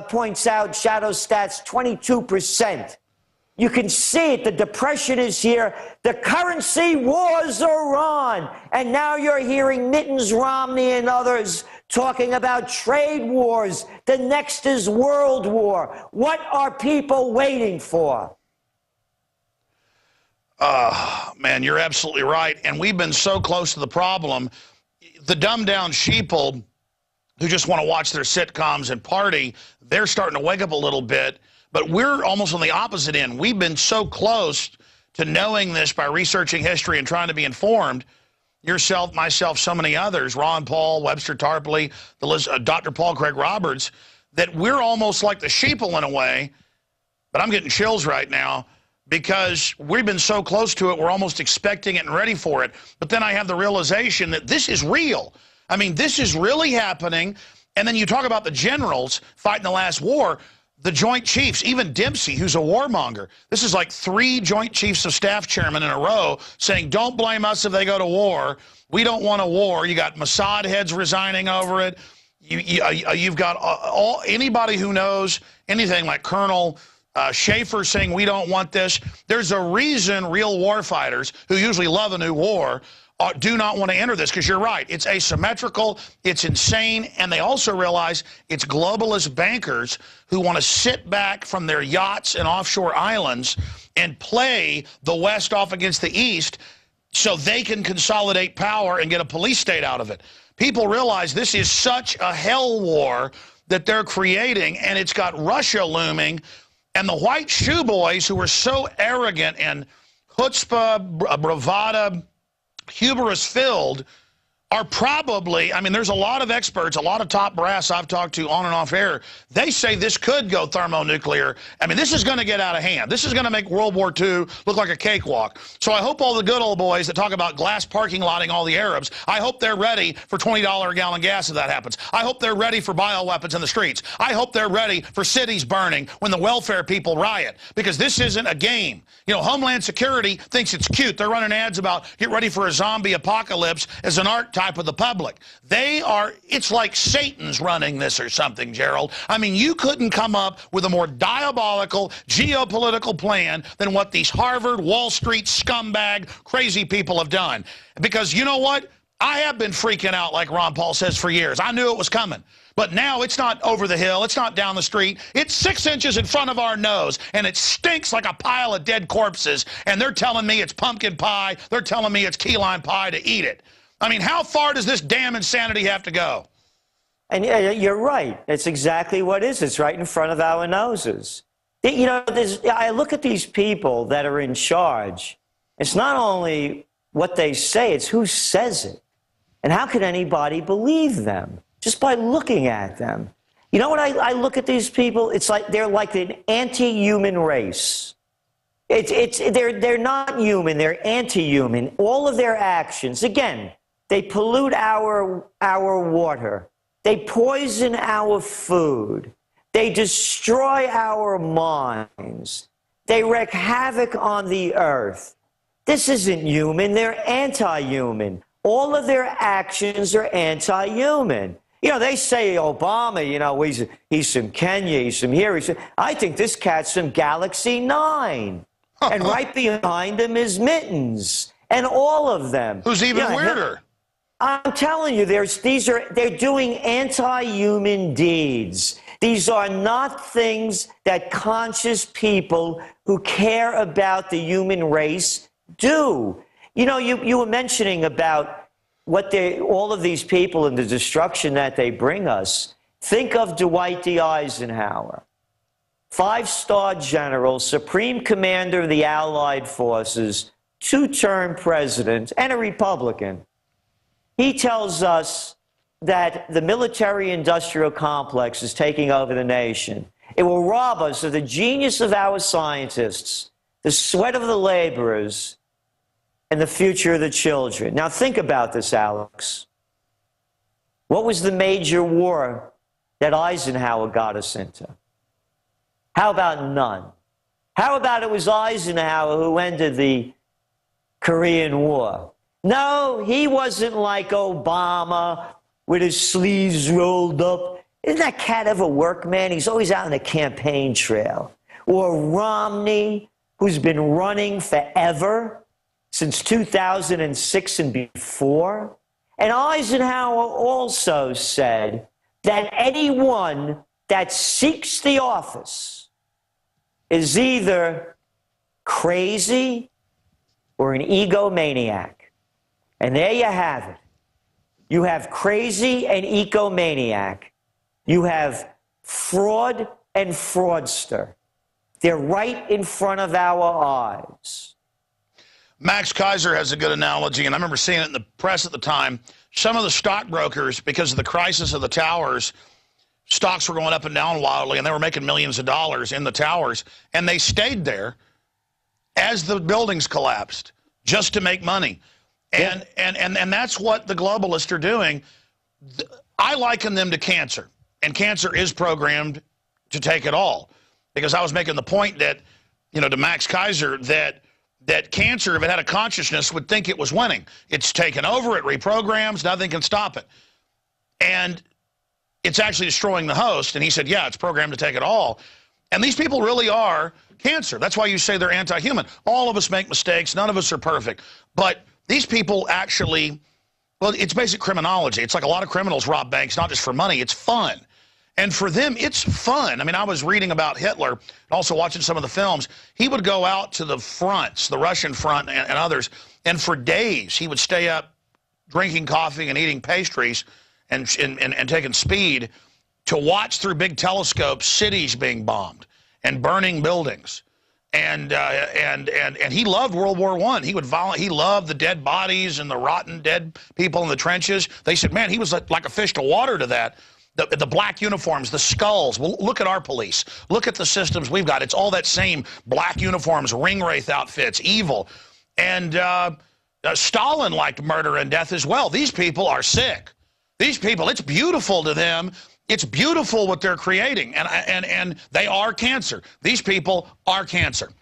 points out, shadow stats, 22%. You can see it. The depression is here. The currency wars are on. And now you're hearing Mittens Romney and others talking about trade wars. The next is World War. What are people waiting for? Man, you're absolutely right. And we've been so close to the problem. The dumbed-down sheeple who just want to watch their sitcoms and party, they're starting to wake up a little bit. But we're almost on the opposite end. We've been so close to knowing this by researching history and trying to be informed. Yourself, myself, so many others, Ron Paul, Webster Tarpley, Dr. Paul Craig Roberts, that we're almost like the sheeple in a way. But I'm getting chills right now because we've been so close to it, we're almost expecting it and ready for it. But then I have the realization that this is real. I mean, this is really happening. And then you talk about the generals fighting the last war. The Joint Chiefs, even Dempsey, who's a warmonger. This is like 3 Joint Chiefs of Staff chairmen in a row saying, don't blame us if they go to war. We don't want a war. You got Mossad heads resigning over it. You've got anybody who knows anything like Colonel Schaefer saying we don't want this. There's a reason real war fighters who usually love a new war do not want to enter this, because you're right. It's asymmetrical, it's insane, and they also realize it's globalist bankers who want to sit back from their yachts and offshore islands and play the West off against the East so they can consolidate power and get a police state out of it. People realize this is such a hell war that they're creating, and it's got Russia looming, and the white shoe boys who are so arrogant and chutzpah, bravada, hubris-filled are probably, I mean, there's a lot of experts, a lot of top brass I've talked to on and off air. They say this could go thermonuclear. I mean, this is going to get out of hand. This is going to make World War II look like a cakewalk. So I hope all the good old boys that talk about glass parking lotting all the Arabs, I hope they're ready for $20 a gallon gas if that happens. I hope they're ready for bioweapons in the streets. I hope they're ready for cities burning when the welfare people riot, because this isn't a game. You know, Homeland Security thinks it's cute. They're running ads about get ready for a zombie apocalypse as an archetype of the public. They are, it's like Satan's running this or something, Gerald. I mean, you couldn't come up with a more diabolical geopolitical plan than what these Harvard, Wall Street scumbag, crazy people have done. Because you know what? I have been freaking out, like Ron Paul says, for years. I knew it was coming. But now it's not over the hill. It's not down the street. It's 6 inches in front of our nose, and it stinks like a pile of dead corpses. And they're telling me it's pumpkin pie. They're telling me it's key lime pie to eat it. I mean, how far does this damn insanity have to go? And you're right. It's exactly what it is. It's right in front of our noses. You know, I look at these people that are in charge. It's not only what they say, it's who says it. And how could anybody believe them? Just by looking at them. You know what I look at these people? It's like they're like an anti-human race. They're not human, they're anti-human. All of their actions, again, they pollute our water. They poison our food. They destroy our minds. They wreak havoc on the earth. This isn't human. They're anti-human. All of their actions are anti-human. You know, they say Obama, you know, he's from Kenya, he's from here. I think this cat's from Galaxy 9. And right behind him is Mittens. And all of them. Who's even weirder? I'm telling you, they're doing anti-human deeds. These are not things that conscious people who care about the human race do. You know, you were mentioning about what all of these people and the destruction that they bring us. Think of Dwight D. Eisenhower, 5-star general, supreme commander of the Allied forces, 2-term president, and a Republican. He tells us that the military-industrial complex is taking over the nation. It will rob us of the genius of our scientists, the sweat of the laborers, and the future of the children. Now think about this, Alex. What was the major war that Eisenhower got us into? How about none? How about it was Eisenhower who ended the Korean War? No, he wasn't like Obama with his sleeves rolled up. Isn't that cat ever work, man? He's always out on the campaign trail. Or Romney, who's been running forever, since 2006 and before. And Eisenhower also said that anyone that seeks the office is either crazy or an egomaniac. And there you have it. You have crazy and egomaniac. You have fraud and fraudster. They're right in front of our eyes. Max Kaiser has a good analogy, and I remember seeing it in the press at the time. Some of the stockbrokers, because of the crisis of the towers, stocks were going up and down wildly, and they were making millions of dollars in the towers, and they stayed there as the buildings collapsed just to make money. And that's what the globalists are doing. I liken them to cancer, and cancer is programmed to take it all. Because I was making the point that, you know, to Max Kaiser, that cancer, if it had a consciousness, would think it was winning. It's taken over, it reprograms, nothing can stop it. And it's actually destroying the host. And he said, yeah, it's programmed to take it all. And these people really are cancer. That's why you say they're anti-human. All of us make mistakes. None of us are perfect. But these people actually, well, it's basic criminology. It's like a lot of criminals rob banks, not just for money. It's fun. And for them, it's fun. I mean, I was reading about Hitler and also watching some of the films. He would go out to the fronts, the Russian front and others, and for days he would stay up drinking coffee and eating pastries and taking speed to watch through big telescopes cities being bombed and burning buildings. And he loved World War I. He loved the dead bodies and the rotten dead people in the trenches. They said, man, he was like a fish to water to that. The black uniforms, the skulls. Well, look at our police. Look at the systems we've got. It's all that same black uniforms, ringwraith outfits, evil. And Stalin liked murder and death as well. These people are sick. These people, it's beautiful to them. It's beautiful what they're creating. And they are cancer. These people are cancer.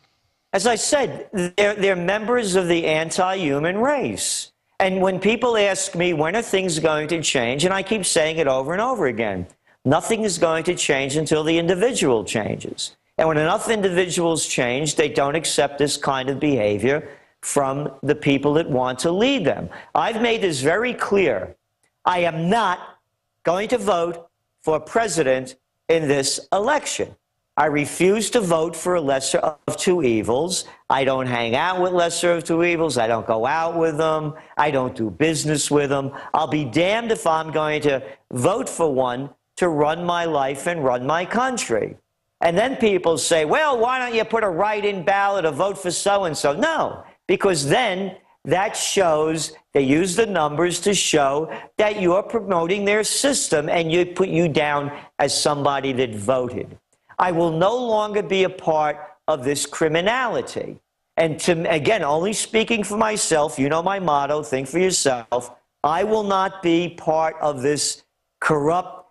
As I said, they're members of the anti-human race. And when people ask me, when are things going to change? And I keep saying it over and over again. Nothing is going to change until the individual changes. And when enough individuals change, they don't accept this kind of behavior from the people that want to lead them. I've made this very clear. I am not going to vote for president in this election. I refuse to vote for a lesser of two evils. I don't hang out with lesser of two evils. I don't go out with them. I don't do business with them. I'll be damned if I'm going to vote for one to run my life and run my country. And then people say, well, why don't you put a write-in ballot or vote for so-and-so? No, because then that shows, they use the numbers to show that you're promoting their system and you put you down as somebody that voted. I will no longer be a part of this criminality. And again, only speaking for myself, you know my motto, think for yourself. I will not be part of this corrupt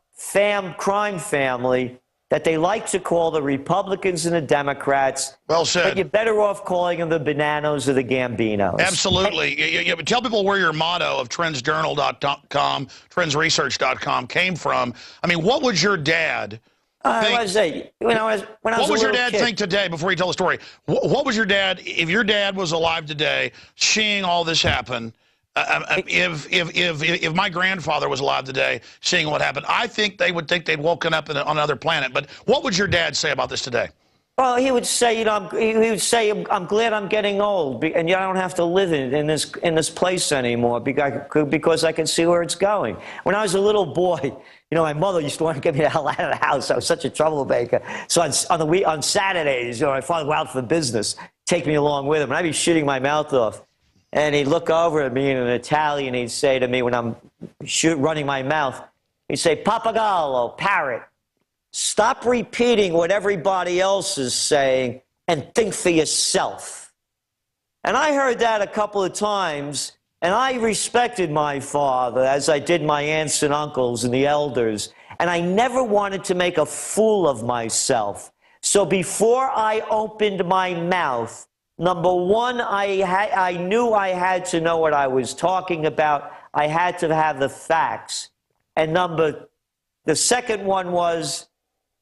crime family that they like to call the Republicans and the Democrats. Well said. But you're better off calling them the Bananos or the Gambinos. Absolutely. Tell people where your motto of trendsjournal.com, trendsresearch.com came from. I mean, what would your dad think? What would your dad think today, before you tell the story? What was your dad, if your dad was alive today, seeing all this happen? If my grandfather was alive today, seeing what happened, I think they would think they'd woken up on another planet. But what would your dad say about this today? Well, he would say, I'm glad I'm getting old, and I don't have to live in this place anymore because I can see where it's going. When I was a little boy, my mother used to want to get me the hell out of the house. I was such a troublemaker. So on Saturdays, my father would go out for business, take me along with him, and I'd be shitting my mouth off. And he'd look over at me in an Italian. He'd say to me when I'm running my mouth, he'd say, "Papagallo, parrot, stop repeating what everybody else is saying and think for yourself." And I heard that a couple of times, and I respected my father as I did my aunts and uncles and the elders. And I never wanted to make a fool of myself. So before I opened my mouth, number one, I knew I had to know what I was talking about. I had to have the facts. And the second one was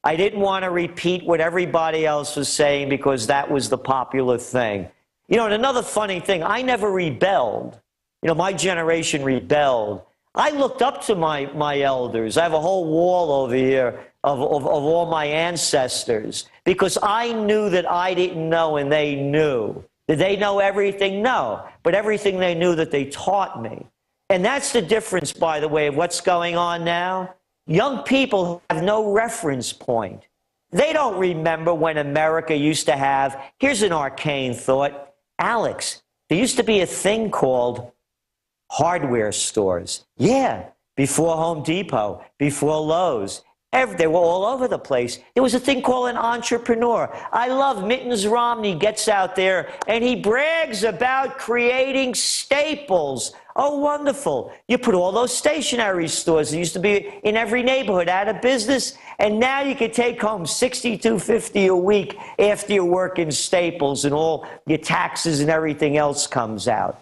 I didn't want to repeat what everybody else was saying because that was the popular thing. And another funny thing, I never rebelled. My generation rebelled. I looked up to my elders. I have a whole wall over here of all my ancestors because I knew that I didn't know and they knew. Did they know everything? No. But everything they knew that they taught me. And that's the difference, by the way, of what's going on now. Young people have no reference point. They don't remember when America used to have, here's an arcane thought, Alex, there used to be a thing called hardware stores. Yeah, before Home Depot, before Lowe's. They were all over the place. There was a thing called an entrepreneur. I love Mittens Romney gets out there and he brags about creating staples. Oh, wonderful. You put all those stationery stores that used to be in every neighborhood out of business, and now you can take home $62.50 a week after you work in Staples and all your taxes and everything else comes out.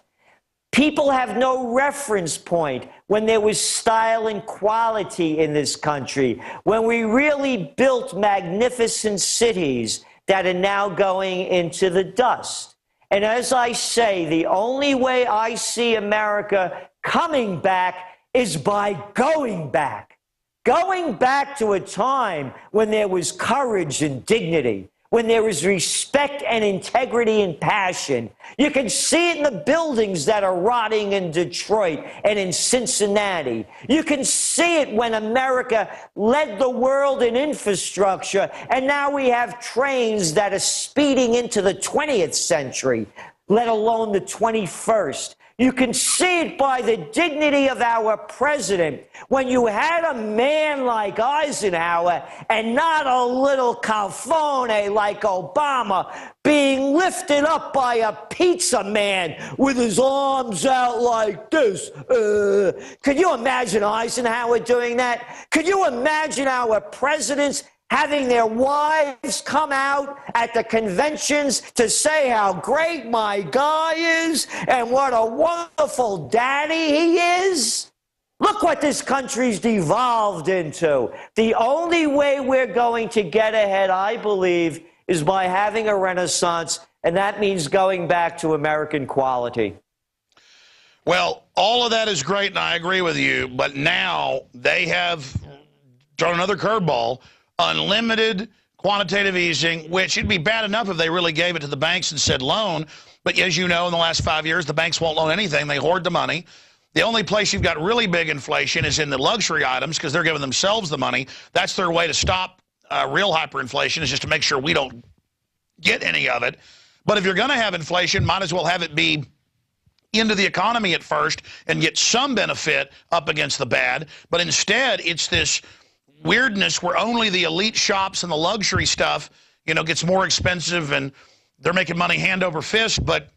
People have no reference point when there was style and quality in this country, when we really built magnificent cities that are now going into the dust. And as I say, the only way I see America coming back is by going back. Going back to a time when there was courage and dignity, when there was respect and integrity and passion. You can see it in the buildings that are rotting in Detroit and in Cincinnati. You can see it when America led the world in infrastructure, and now we have trains that are speeding into the 20th century, let alone the 21st. You can see it by the dignity of our president. When you had a man like Eisenhower and not a little calfone like Obama being lifted up by a pizza man with his arms out like this. Could you imagine Eisenhower doing that? Could you imagine our presidents having their wives come out at the conventions to say how great my guy is and what a wonderful daddy he is? Look what this country's devolved into. The only way we're going to get ahead, I believe, is by having a renaissance, and that means going back to American quality. Well, all of that is great, and I agree with you, but now they have thrown another curveball. Unlimited quantitative easing, which it'd be bad enough if they really gave it to the banks and said loan. But as you know, in the last 5 years, the banks won't loan anything. They hoard the money. The only place you've got really big inflation is in the luxury items because they're giving themselves the money. That's their way to stop real hyperinflation, is just to make sure we don't get any of it. But if you're going to have inflation, might as well have it be into the economy at first and get some benefit up against the bad. But instead, it's this weirdness where only the elite shops and the luxury stuff, gets more expensive, and they're making money hand over fist. But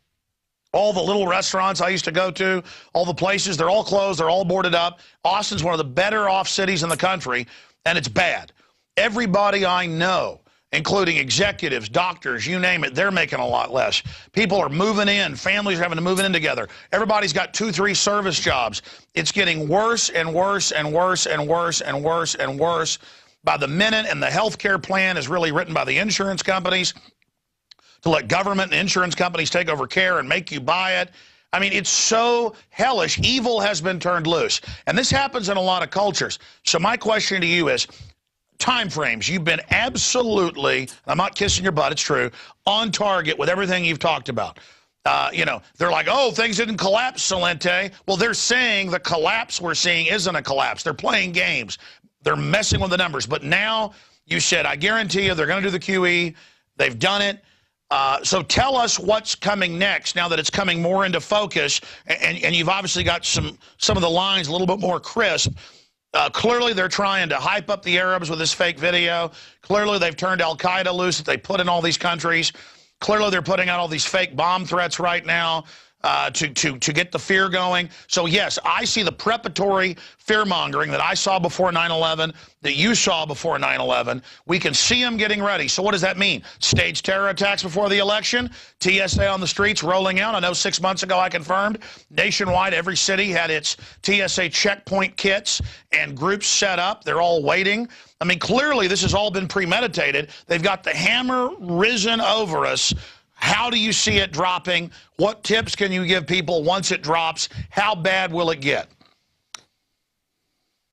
all the little restaurants I used to go to, all the places, they're all closed, they're all boarded up. Austin's one of the better off cities in the country, and it's bad. Everybody I know, including executives, doctors, you name it, they're making a lot less. People are moving in. Families are having to move in together. Everybody's got 2, 3 service jobs. It's getting worse and worse and worse and worse and worse and worse by the minute, and the health care plan is really written by the insurance companies to let government and insurance companies take over care and make you buy it. I mean, it's so hellish. Evil has been turned loose. And this happens in a lot of cultures. So my question to you is, time frames. You've been absolutely, I'm not kissing your butt, it's true, on target with everything you've talked about. You know, they're like, oh, things didn't collapse, Celente. Well, they're saying the collapse we're seeing isn't a collapse. They're playing games. They're messing with the numbers. But now you said, I guarantee you they're going to do the QE. They've done it. So tell us what's coming next now that it's coming more into focus. And you've obviously got some of the lines a little bit more crisp. Clearly, they're trying to hype up the Arabs with this fake video. Clearly, they've turned Al-Qaeda loose that they put in all these countries. Clearly, they're putting out all these fake bomb threats right now to get the fear going. So, yes, I see the preparatory fear-mongering that I saw before 9/11, that you saw before 9/11. We can see them getting ready. So what does that mean? Staged terror attacks before the election? TSA on the streets rolling out? I know 6 months ago I confirmed nationwide every city had its TSA checkpoint kits and groups set up. They're all waiting. I mean, clearly this has all been premeditated. They've got the hammer risen over us. How do you see it dropping? What tips can you give people once it drops? How bad will it get?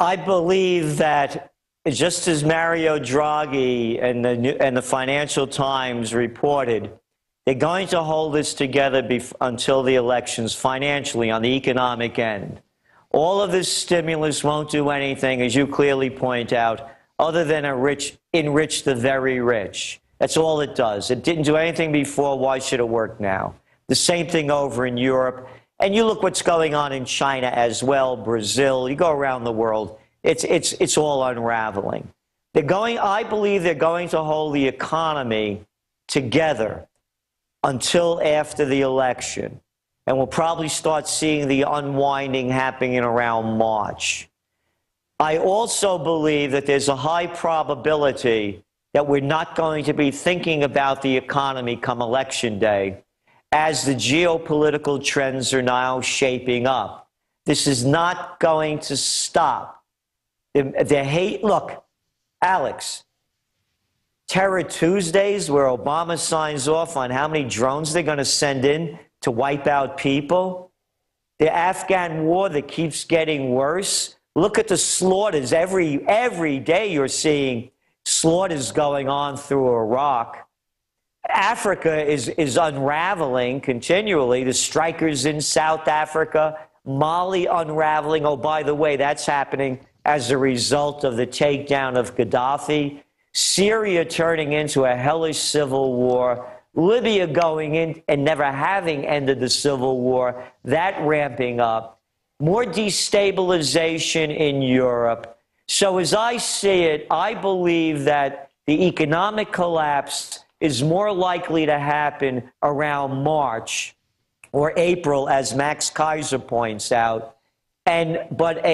I believe that just as Mario Draghi and the Financial Times reported, they're going to hold this together until the elections financially on the economic end. All of this stimulus won't do anything, as you clearly point out, other than enrich the very rich. That's all it does. It didn't do anything before. Why should it work now? The same thing over in Europe. And you look what's going on in China as well, Brazil. You go around the world. It's all unraveling. I believe they're going to hold the economy together until after the election. And we'll probably start seeing the unwinding happening around March. I also believe that there's a high probability that we're not going to be thinking about the economy come election day as the geopolitical trends are now shaping up. This is not going to stop. Look, Alex, Terror Tuesdays, where Obama signs off on how many drones they're going to send in to wipe out people. The Afghan war that keeps getting worse. Look at the slaughters. Every day you're seeing slaughters going on through Iraq. Africa is unraveling continually. The strikers in South Africa, Mali unraveling. Oh, by the way, that's happening as a result of the takedown of Gaddafi. Syria turning into a hellish civil war. Libya going in and never having ended the civil war. That ramping up. More destabilization in Europe. So as I see it, I believe that the economic collapse is more likely to happen around March or April, as Max Kaiser points out, but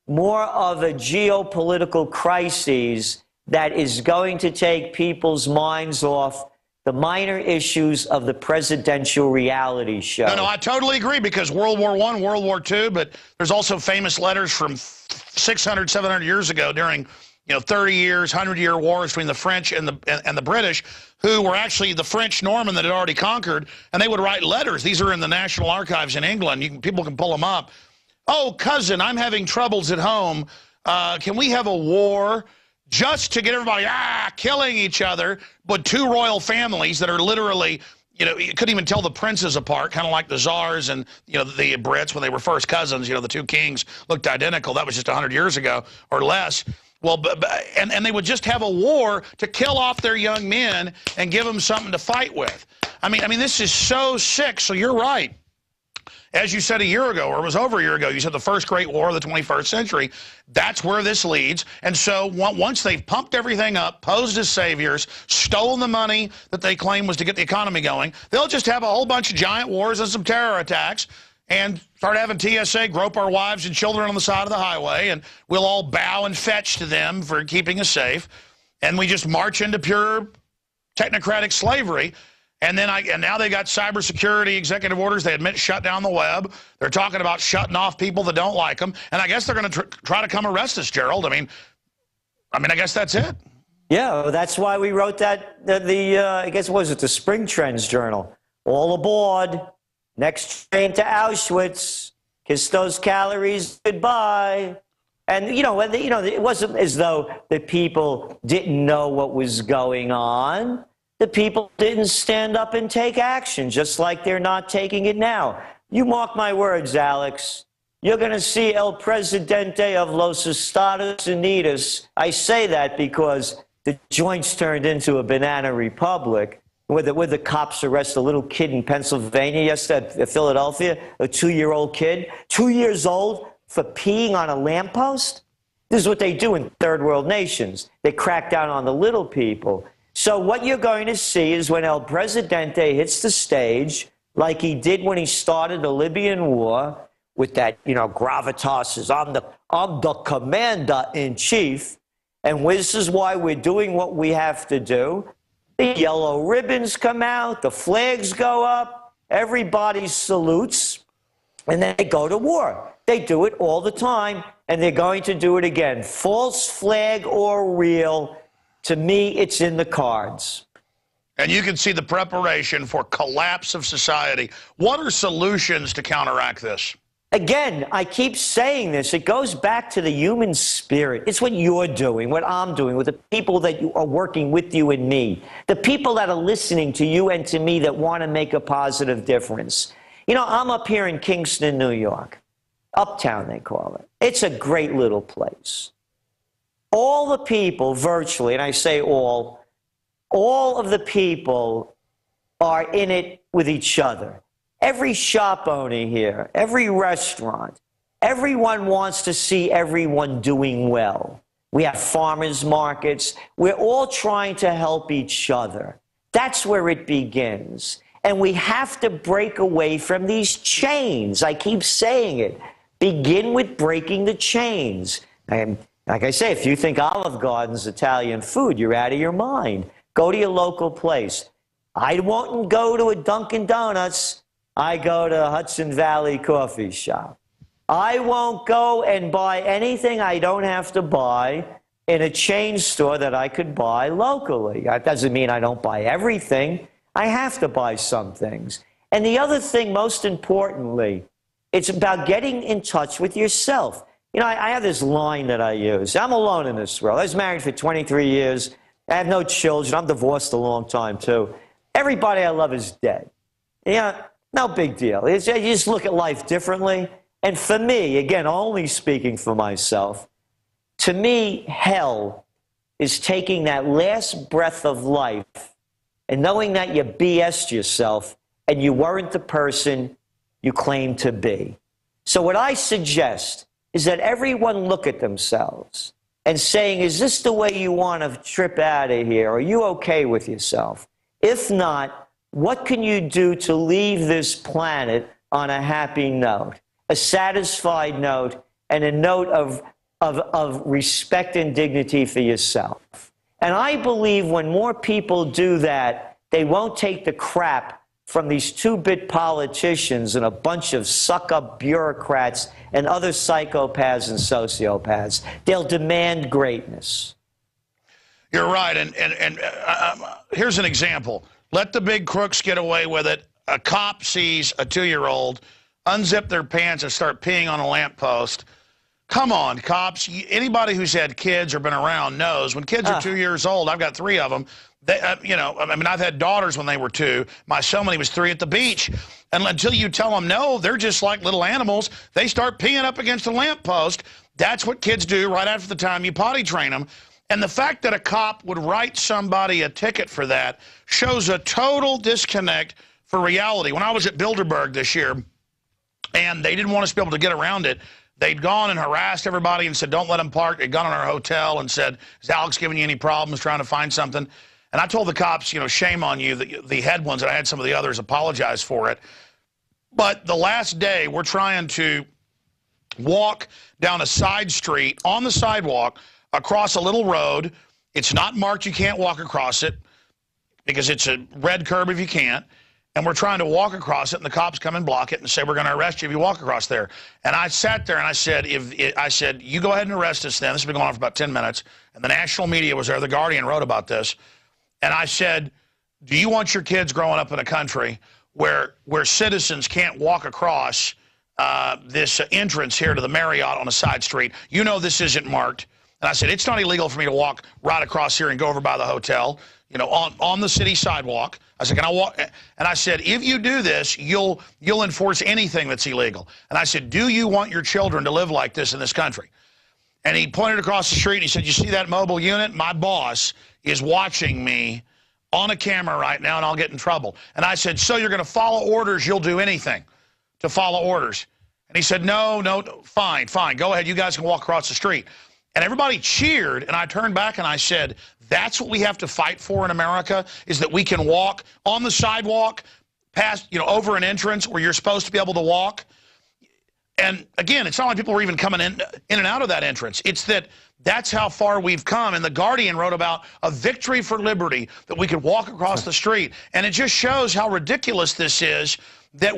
more of a geopolitical crisis that is going to take people's minds off the minor issues of the presidential reality show. No, I totally agree, because World War I, World War II, but there's also famous letters from 600, 700 years ago during 30 years, 100-year wars between the French and the British, who were actually the French Norman that had already conquered, and they would write letters. These are in the National Archives in England. People can pull them up. Oh, cousin, I'm having troubles at home. Can we have a war? Just to get everybody killing each other, but two royal families that are literally, you couldn't even tell the princes apart, kind of like the czars and, the Brits when they were first cousins. The two kings looked identical. That was just 100 years ago or less. Well, and they would just have a war to kill off their young men and give them something to fight with. I mean, this is so sick. So you're right. As you said a year ago, or it was over a year ago, you said the first great war of the 21st century. That's where this leads. And so once they've pumped everything up, posed as saviors, stolen the money that they claim was to get the economy going, they'll just have a whole bunch of giant wars and some terror attacks and start having TSA grope our wives and children on the side of the highway, and we'll all bow and fetch to them for keeping us safe. and we just march into pure technocratic slavery. And then now they got cybersecurity executive orders. They admit shut down the web. They're talking about shutting off people that don't like them. And I guess they're going to try to come arrest us, Gerald. I mean, I guess that's it. Yeah, well, that's why we wrote that, I guess, was it the Spring Trends Journal? All aboard, next train to Auschwitz, kiss those calories goodbye. And, it wasn't as though the people didn't know what was going on. The people didn't stand up and take action, just like they're not taking it now. You mark my words, Alex. You're going to see El Presidente of los Estados Unidos. I say that because the joint's turned into a banana republic where the cops arrest a little kid in Pennsylvania yesterday, Philadelphia, a 2-year-old kid, 2 years old, for peeing on a lamppost. This is what they do in third world nations. They crack down on the little people. So what you're going to see is when El Presidente hits the stage, like he did when he started the Libyan war, with that, gravitas is, I'm the commander-in-chief, and this is why we're doing what we have to do. The yellow ribbons come out, the flags go up, everybody salutes, and then they go to war. They do it all the time, and they're going to do it again. False flag or real, to me, it's in the cards. And you can see the preparation for collapse of society. What are solutions to counteract this? Again, I keep saying this. It goes back to the human spirit. It's what you're doing, what I'm doing, with the people that are working with you and me, the people that are listening to you and to me that want to make a positive difference. I'm up here in Kingston, New York. Uptown, they call it. It's a great little place. All the people, virtually, and I say all of the people are in it with each other. Every shop owner here, every restaurant, everyone wants to see everyone doing well. We have farmers markets. We're all trying to help each other. That's where it begins. And we have to break away from these chains. I keep saying it. Begin with breaking the chains. And like I say, if you think Olive Garden's Italian food, you're out of your mind. Go to your local place. I won't go to a Dunkin' Donuts. I go to Hudson Valley Coffee Shop. I won't go and buy anything I don't have to buy in a chain store that I could buy locally. That doesn't mean I don't buy everything. I have to buy some things. And the other thing, most importantly, it's about getting in touch with yourself. I have this line that I use. I'm alone in this world. I was married for 23 years. I have no children. I'm divorced a long time, too. Everybody I love is dead. No big deal. You just look at life differently. And for me, again, only speaking for myself, to me, hell is taking that last breath of life and knowing that you BS'd yourself and you weren't the person you claimed to be. So what I suggest is that everyone look at themselves and saying, is this the way you want to trip out of here? Are you okay with yourself? If not, what can you do to leave this planet on a happy note, a satisfied note, and a note of respect and dignity for yourself? And I believe when more people do that, they won't take the crap from these two-bit politicians and a bunch of suck-up bureaucrats and other psychopaths and sociopaths. They'll demand greatness. You're right. And here's an example. Let the big crooks get away with it. A cop sees a 2-year-old unzip their pants and start peeing on a lamppost. Come on, cops. Anybody who's had kids or been around knows when kids are 2 years old, I've got 3 of them. They, I've had daughters when they were 2. My son when he was 3 at the beach. And until you tell them no, they're just like little animals. They start peeing up against a lamppost. That's what kids do right after the time you potty train them. And the fact that a cop would write somebody a ticket for that shows a total disconnect for reality. When I was at Bilderberg this year, and they didn't want us to be able to get around it, they'd gone and harassed everybody and said, don't let them park. They'd gone in our hotel and said, is Alex giving you any problems trying to find something? And I told the cops, shame on you, the head ones, and I had some of the others apologize for it. But the last day, we're trying to walk down a side street on the sidewalk across a little road. It's not marked you can't walk across it because it's a red curb if you can't. And we're trying to walk across it, and the cops come and block it and say, we're going to arrest you if you walk across there. And I sat there and I said, you go ahead and arrest us then. This has been going on for about 10 minutes. And the national media was there. The Guardian wrote about this. And I said, do you want your kids growing up in a country where citizens can't walk across this entrance here to the Marriott on a side street? You know this isn't marked. And I said, it's not illegal for me to walk right across here and go over by the hotel, you know, on the city sidewalk. I said, can I walk? And I said, if you do this, you'll enforce anything that's illegal. And I said, do you want your children to live like this in this country? And he pointed across the street and he said, you see that mobile unit? My boss is watching me on a camera right now and I'll get in trouble. And I said, so you're going to follow orders, you'll do anything to follow orders. And he said, no, fine, go ahead, you guys can walk across the street. And everybody cheered, and I turned back and I said, that's what we have to fight for in America, is that we can walk on the sidewalk past, you know, over an entrance where you're supposed to be able to walk. And again, it's not like people were even coming in and out of that entrance. It's that's how far we've come. And the Guardian wrote about a victory for liberty, that we could walk across the street. And it just shows how ridiculous this is, that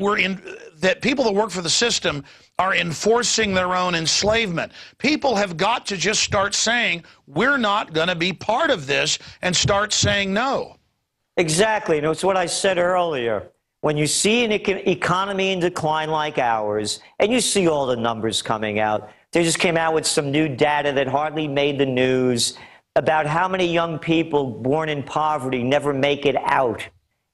that people that work for the system are enforcing their own enslavement. People have got to just start saying, we're not going to be part of this, and start saying no. Exactly. And it's what I said earlier. When you see an economy in decline like ours, and you see all the numbers coming out, they just came out with some new data that hardly made the news about how many young people born in poverty never make it out.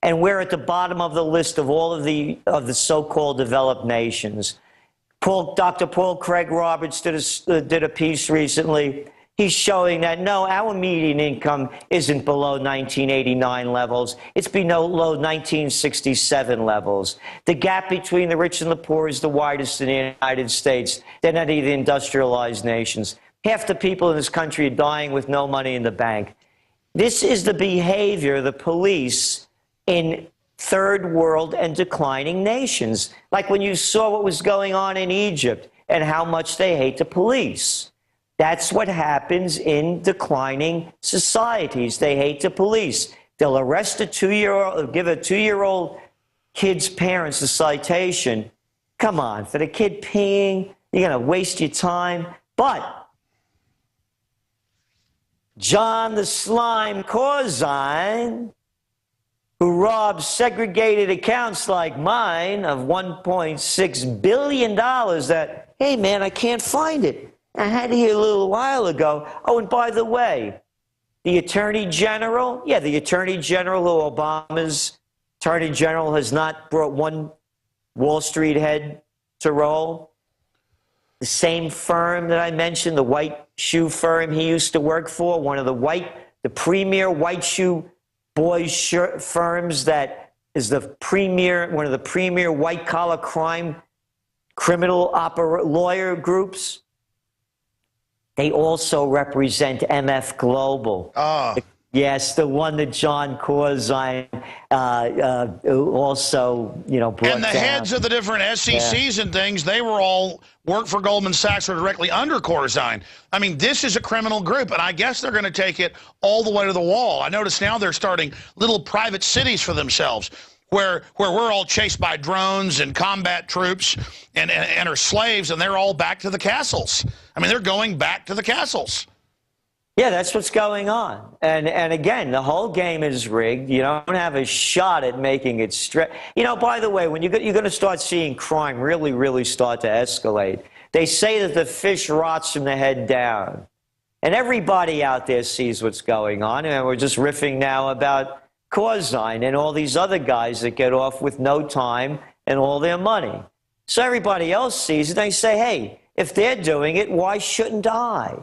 And we're at the bottom of the list of all of the so-called developed nations. Dr. Paul Craig Roberts did a piece recently. He's showing that, no, our median income isn't below 1989 levels. It's below 1967 levels. The gap between the rich and the poor is the widest in the United States than any of the industrialized nations. Half the people in this country are dying with no money in the bank. This is the behavior of the police in third world and declining nations. Like when you saw what was going on in Egypt and how much they hate the police. That's what happens in declining societies. They hate the police. They'll arrest a 2-year-old, give a 2-year-old kid's parents a citation. Come on, for the kid peeing, you're going to waste your time. But John the Slime Corzine, who robbed segregated accounts like mine of $1.6 billion that, hey, man, I can't find it. I had it here a little while ago. Oh, and by the way, the Attorney General, the Attorney General, who Obama's Attorney General has not brought one Wall Street head to roll. The same firm that I mentioned, the white shoe firm he used to work for, one of the premier white shoe boys shirt firms that is one of the premier white-collar criminal lawyer groups. They also represent MF Global. Yes, the one that John Corzine also, brought And the down. heads of the different SECs and things, they were all worked for Goldman Sachs or directly under Corzine. I mean, this is a criminal group, and I guess they're going to take it all the way to the wall. I notice now they're starting little private cities for themselves, where we're all chased by drones and combat troops and are slaves, and they're all back to the castles. I mean, they're going back to the castles. Yeah, that's what's going on. And again, the whole game is rigged. You don't have a shot at making it straight. By the way, when you're going to start seeing crime really, really start to escalate, they say that the fish rots from the head down. And everybody out there sees what's going on. And we're just riffing now about Corzine and all these other guys that get off with no time and all their money. So everybody else sees it. They say, hey, if they're doing it, why shouldn't I?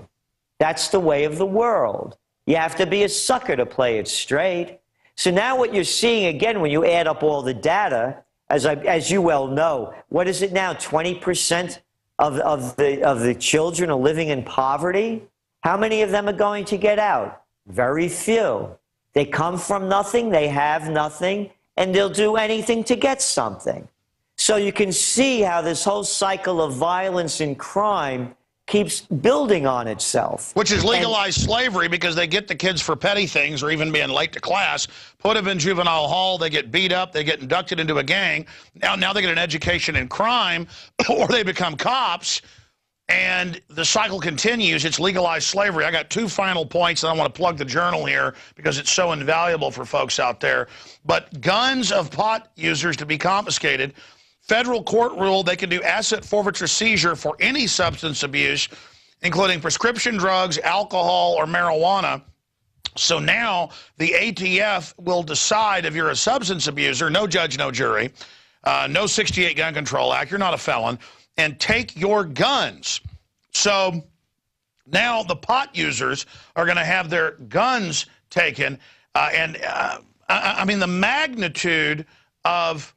That's the way of the world. You have to be a sucker to play it straight. So now what you're seeing, again, when you add up all the data, as you well know, what is it now? 20% of the children are living in poverty? How many of them are going to get out? Very few. They come from nothing, they have nothing, and they'll do anything to get something. So you can see how this whole cycle of violence and crime keeps building on itself. Which is legalized slavery, because they get the kids for petty things or even being late to class, put them in juvenile hall, they get beat up, they get inducted into a gang. Now they get an education in crime, or they become cops, and the cycle continues. It's legalized slavery. I got 2 final points, and I want to plug the Journal here because it's so invaluable for folks out there. But guns of pot users to be confiscated. Federal court ruled they can do asset forfeiture seizure for any substance abuse, including prescription drugs, alcohol, or marijuana. So now the ATF will decide if you're a substance abuser, no judge, no jury, no 68 Gun Control Act, you're not a felon, and take your guns. So now the pot users are going to have their guns taken. I mean, the magnitude of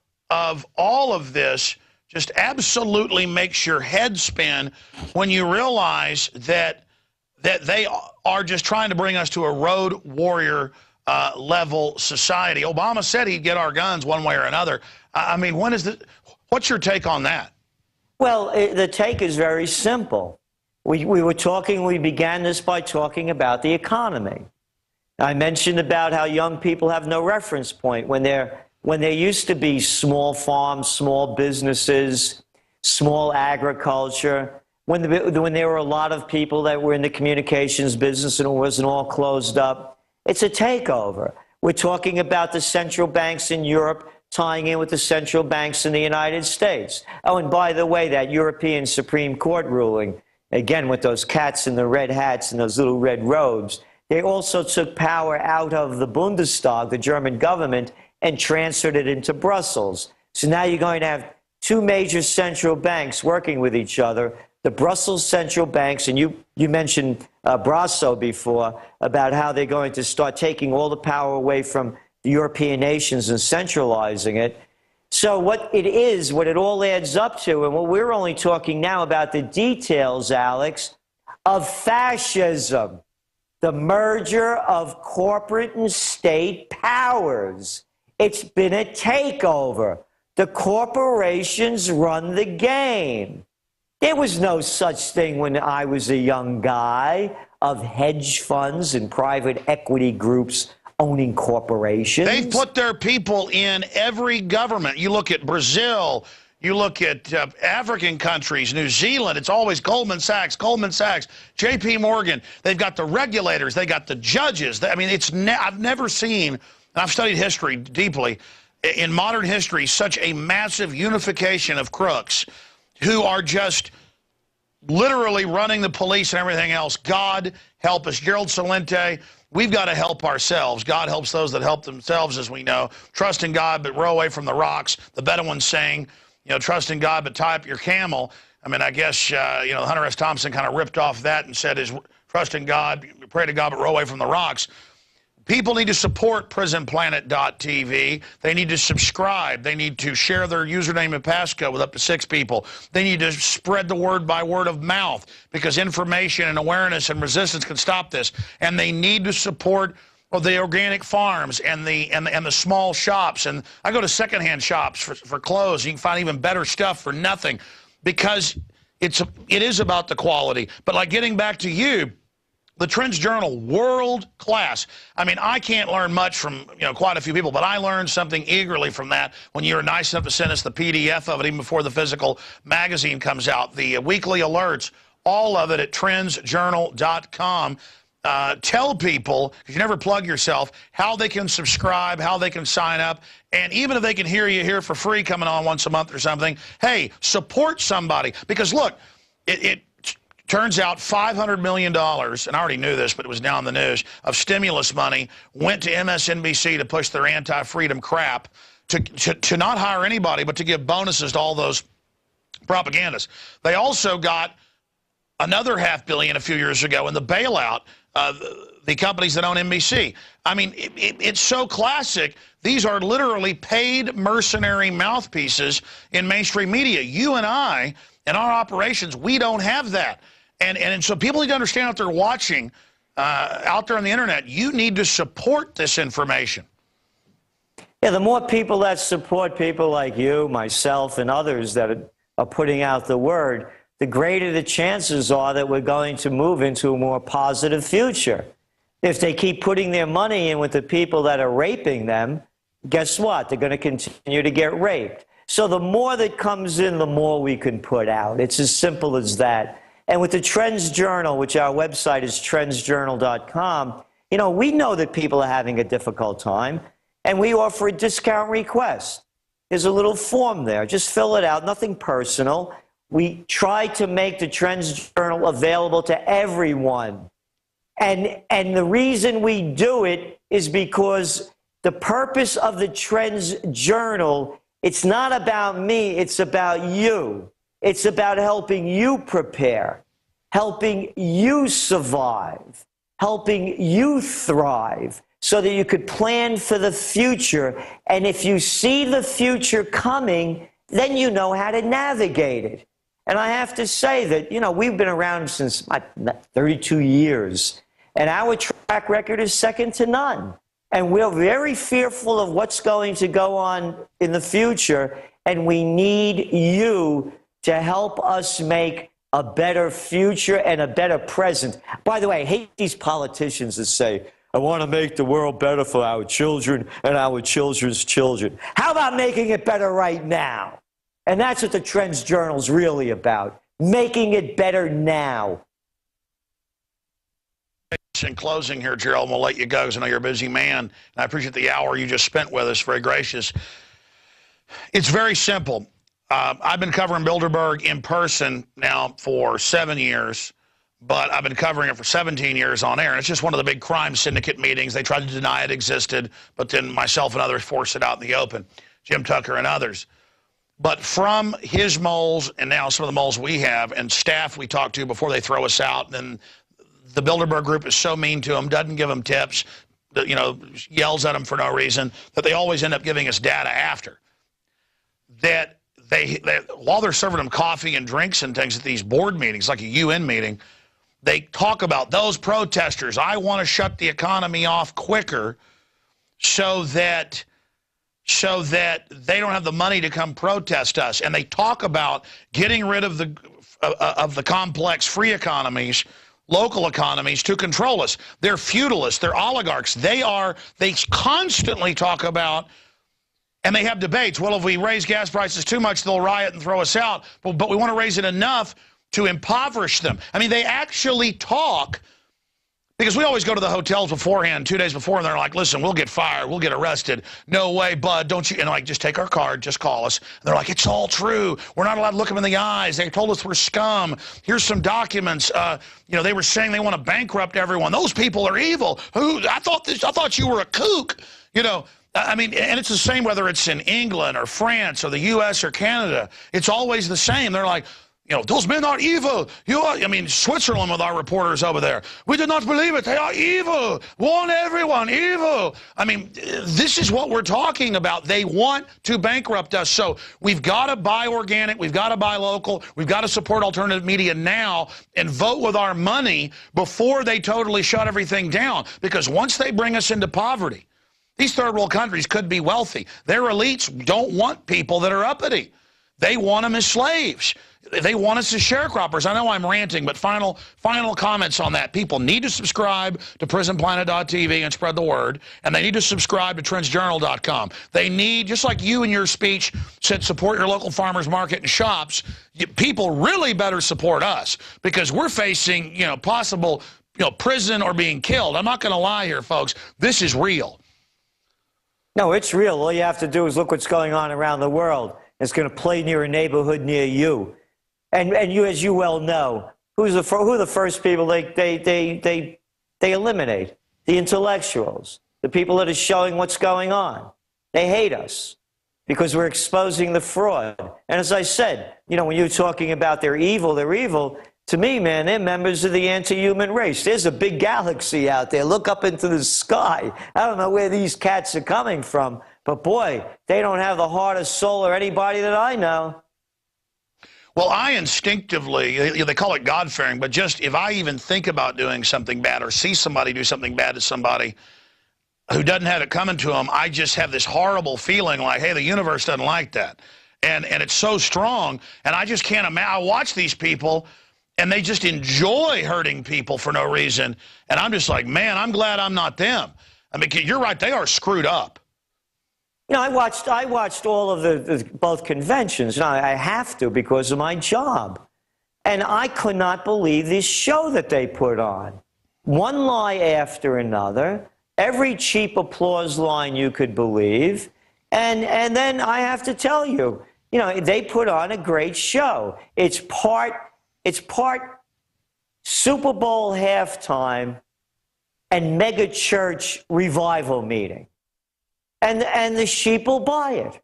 all of this just absolutely makes your head spin when you realize that they are just trying to bring us to a road warrior level society. Obama said he'd get our guns one way or another. I mean, what's your take on that? Well, the take is very simple. We began this by talking about the economy. I mentioned about how young people have no reference point when there used to be small farms, small businesses, small agriculture, when there were a lot of people that were in the communications business and it wasn't all closed up. It's a takeover. We're talking about the central banks in Europe tying in with the central banks in the United States. Oh, and by the way, that European Supreme Court ruling, again with those cats in the red hats and those little red robes, they also took power out of the Bundestag, the German government, and transferred it into Brussels. So now you're going to have 2 major central banks working with each other, the Brussels central banks, and you mentioned Brasso before, about how they're going to start taking all the power away from the European nations and centralizing it. So what it all adds up to, and what we're only talking now about the details, Alex, of fascism, the merger of corporate and state powers. It's been a takeover. The corporations run the game. There was no such thing when I was a young guy of hedge funds and private equity groups owning corporations. They've put their people in every government. You look at Brazil, you look at African countries, New Zealand, it's always Goldman Sachs, JP Morgan. They've got the regulators, they got the judges. I mean, I've never seen, and I've studied history deeply, in modern history, such a massive unification of crooks who are just literally running the police and everything else. God help us. Gerald Celente, we've got to help ourselves. God helps those that help themselves, as we know. Trust in God, but row away from the rocks. The Bedouins saying, you know, trust in God, but tie up your camel. I mean, I guess, you know, Hunter S. Thompson kind of ripped off that and said, trust in God, pray to God, but row away from the rocks. People need to support PrisonPlanet.tv. They need to subscribe. They need to share their username and passcode with up to 6 people. They need to spread the word by word of mouth, because information and awareness and resistance can stop this. And they need to support the organic farms and the small shops. And I go to secondhand shops for clothes. You can find even better stuff for nothing, because it is about the quality. But like, getting back to you, the Trends Journal, world class. I mean, I can't learn much from, you know, quite a few people, but I learned something eagerly from that when you were nice enough to send us the PDF of it even before the physical magazine comes out. The weekly alerts, all of it at trendsjournal.com. Tell people, because you never plug yourself, how they can subscribe, how they can sign up, and even if they can hear you here for free coming on once a month or something, hey, support somebody. Because look, it turns out $500 million, and I already knew this, but it was now in the news, of stimulus money went to MSNBC to push their anti-freedom crap, to not hire anybody, but to give bonuses to all those propagandists. They also got another $500 million a few years ago in the bailout, the companies that own NBC. I mean, it's so classic. These are literally paid mercenary mouthpieces in mainstream media. You and I, in our operations, we don't have that. And so people need to understand, if they're watching out there on the internet, you need to support this information. Yeah, the more people that support people like you, myself, and others that are putting out the word, the greater the chances are that we're going to move into a more positive future. If they keep putting their money in with the people that are raping them, guess what? They're going to continue to get raped. So the more that comes in, the more we can put out. It's as simple as that. And with the Trends Journal, which our website is trendsjournal.com, you know, we know that people are having a difficult time, and we offer a discount request. There's a little form there. Just fill it out, nothing personal. We try to make the Trends Journal available to everyone. And the reason we do it is because the purpose of the Trends Journal, it's not about me, it's about you. It's about helping you prepare, helping you survive, helping you thrive so that you could plan for the future. And if you see the future coming, then you know how to navigate it. And I have to say that, you know, we've been around since 32 years, and our track record is second to none. And we're very fearful of what's going to go on in the future, and we need you to help us make a better future and a better present. By the way, I hate these politicians that say, I want to make the world better for our children and our children's children. How about making it better right now? And that's what the Trends Journal's really about, making it better now. In closing here, Gerald, we'll let you go because I know you're a busy man, and I appreciate the hour you just spent with us. Very gracious. It's very simple. I've been covering Bilderberg in person now for 7 years, but I've been covering it for 17 years on air. And it's just one of the big crime syndicate meetings. They tried to deny it existed, but then myself and others forced it out in the open, Jim Tucker and others. But from his moles and now some of the moles we have and staff we talk to before they throw us out, then the Bilderberg group is so mean to them, doesn't give them tips, you know, yells at them for no reason, that they always end up giving us data after. That while they're serving them coffee and drinks and things at these board meetings, like a UN meeting, they talk about those protesters. I want to shut the economy off quicker so that they don't have the money to come protest us. And they talk about getting rid of the complex free economies, local economies, to control us. They're feudalists. They're oligarchs. They constantly talk about, and they have debates. Well, if we raise gas prices too much, they'll riot and throw us out. But we want to raise it enough to impoverish them. I mean, they actually talk, because we always go to the hotels beforehand, 2 days before, and they're like, listen, we'll get fired, we'll get arrested. No way, bud, don't you? And I'm like, just take our card, just call us. And they're like, it's all true. We're not allowed to look them in the eyes. They told us we're scum. Here's some documents. You know, they were saying they want to bankrupt everyone. Those people are evil. I thought you were a kook. You know, I mean, and it's the same whether it's in England or France or the U.S. or Canada. It's always the same. They're like, you know, those men are evil. I mean, Switzerland with our reporters over there. We did not believe it. They are evil. Warn everyone, evil. I mean, this is what we're talking about. They want to bankrupt us. So we've got to buy organic. We've got to buy local. We've got to support alternative media now and vote with our money before they totally shut everything down. Because once they bring us into poverty, these third world countries could be wealthy. Their elites don't want people that are uppity. They want them as slaves. They want us as sharecroppers. I know I'm ranting, but final comments on that. People need to subscribe to prisonplanet.tv and spread the word, and they need to subscribe to trendsjournal.com. They need, just like you in your speech said, support your local farmers market and shops, people really better support us, because we're facing, you know, possible, you know, prison or being killed. I'm not going to lie here, folks. This is real. No, it's real. All you have to do is look what's going on around the world. It's going to play near a neighborhood near you. And you, as you well know, who are the first people they eliminate? The intellectuals, the people that are showing what's going on. They hate us because we're exposing the fraud. And as I said, you know, when you're talking about they're evil, to me, man, they're members of the anti-human race. There's a big galaxy out there. Look up into the sky. I don't know where these cats are coming from, but boy, they don't have the heart or soul of anybody that I know. Well, I instinctively, they call it God-fearing, but just if I even think about doing something bad or see somebody do something bad to somebody who doesn't have it coming to them, I just have this horrible feeling like, hey, the universe doesn't like that. and it's so strong. And I just can't imagine. I watch these people, and they just enjoy hurting people for no reason. And I'm just like, man, I'm glad I'm not them. I mean, you're right. They are screwed up. You know, I watched all of the both conventions. Now, I have to because of my job. And I could not believe this show that they put on. One lie after another, every cheap applause line you could believe. And then I have to tell you, you know, they put on a great show. It's part Super Bowl halftime and mega church revival meeting. And the sheep will buy it.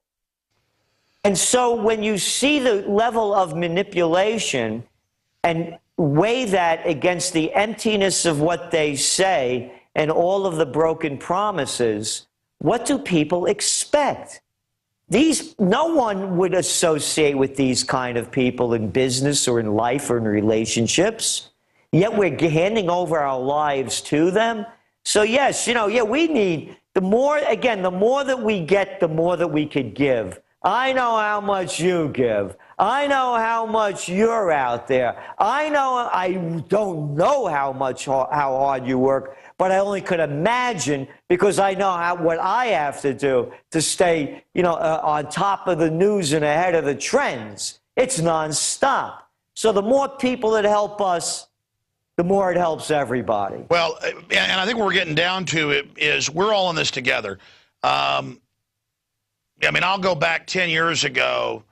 And so when you see the level of manipulation and weigh that against the emptiness of what they say and all of the broken promises, what do people expect? No one would associate with these kind of people in business or in life or in relationships, yet we're handing over our lives to them. So yes, you know, yeah, we need, the more that we get, the more that we could give. I know how much you give. I know how much you're out there. I don't know how hard you work, but I only could imagine because I know what I have to do to stay, you know, on top of the news and ahead of the trends. It's nonstop. So the more people that help us, the more it helps everybody. Well, and I think what we're getting down to it is we're all in this together. I mean, I'll go back 10 years ago,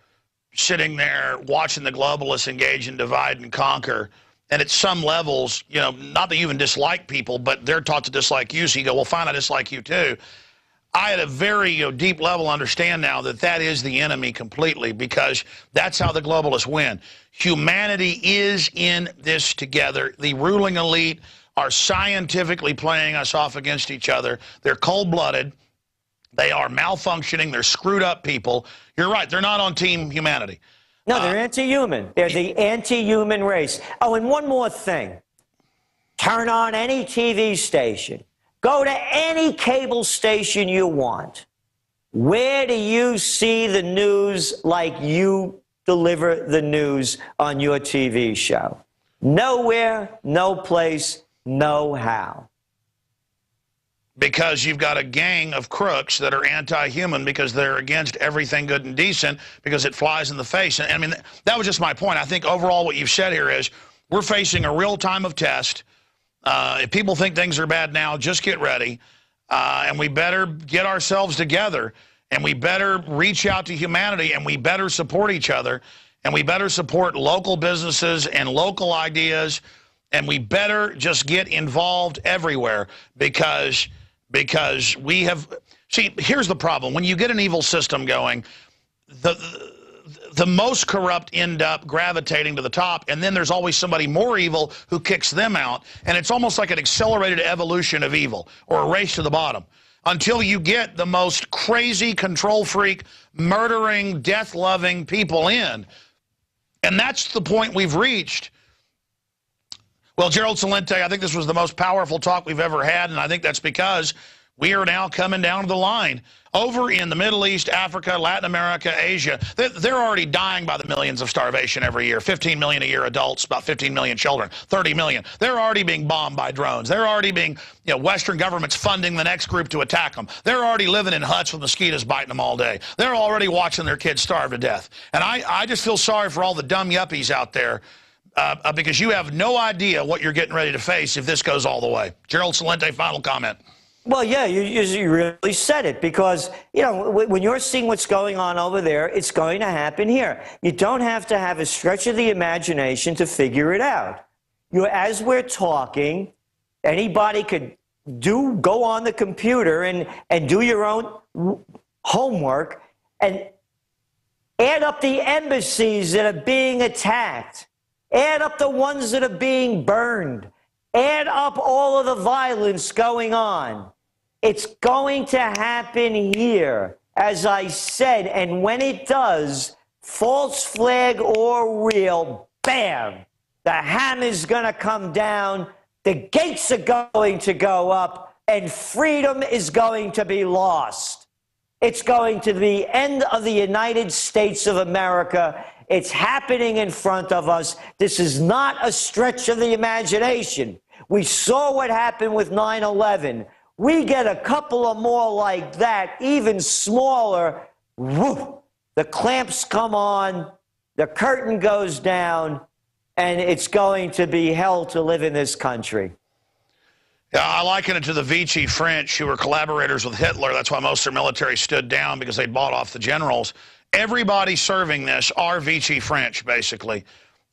sitting there watching the globalists engage in divide and conquer. And at some levels, you know, not that you even dislike people, but they're taught to dislike you. So you go, well, fine, I dislike you too. I, at a very deep level, understand now that that is the enemy completely, because that's how the globalists win. Humanity is in this together. The ruling elite are scientifically playing us off against each other. They're cold-blooded. They are malfunctioning. They're screwed up people. You're right. They're not on Team Humanity. No, they're anti-human. They're the anti-human race. Oh, and one more thing. Turn on any TV station. Go to any cable station you want. Where do you see the news like you deliver the news on your TV show? Nowhere, no place, no how. Because you've got a gang of crooks that are anti-human because they're against everything good and decent because it flies in the face. And I mean, that was just my point. I think overall what you've said here is we're facing a real time of test. If people think things are bad now, just get ready. And we better get ourselves together, and we better reach out to humanity, and we better support each other, and we better support local businesses and local ideas, and we better just get involved everywhere because we have... See, here's the problem. When you get an evil system going, the most corrupt end up gravitating to the top, and then there's always somebody more evil who kicks them out, and it's almost like an accelerated evolution of evil, or a race to the bottom, until you get the most crazy, control freak, murdering, death-loving people in. And that's the point we've reached. Well, Gerald Celente, I think this was the most powerful talk we've ever had, and I think that's because we are now coming down to the line. Over in the Middle East, Africa, Latin America, Asia, they're already dying by the millions of starvation every year. 15 million a year adults, about 15 million children, 30 million. They're already being bombed by drones. They're already being, you know, Western governments funding the next group to attack them. They're already living in huts with mosquitoes biting them all day. They're already watching their kids starve to death. And I just feel sorry for all the dumb yuppies out there because you have no idea what you're getting ready to face if this goes all the way. Gerald Celente, final comment. Well, yeah, you really said it, because, you know, when you're seeing what's going on over there, it's going to happen here. You don't have to have a stretch of the imagination to figure it out. As we're talking, anybody could go on the computer and do your own homework and add up the embassies that are being attacked, add up the ones that are being burned, add up all of the violence going on. It's going to happen here, as I said, and when it does, false flag or real, bam, the hammer's going to come down, the gates are going to go up, and freedom is going to be lost. It's going to the end of the United States of America. It's happening in front of us. This is not a stretch of the imagination. We saw what happened with 9/11. We get a couple of more like that, even smaller. Woof, the clamps come on, the curtain goes down, and it's going to be hell to live in this country. Yeah, I liken it to the Vichy French, who were collaborators with Hitler. That's why most of their military stood down, because they'd bought off the generals. Everybody serving this are Vichy French, basically.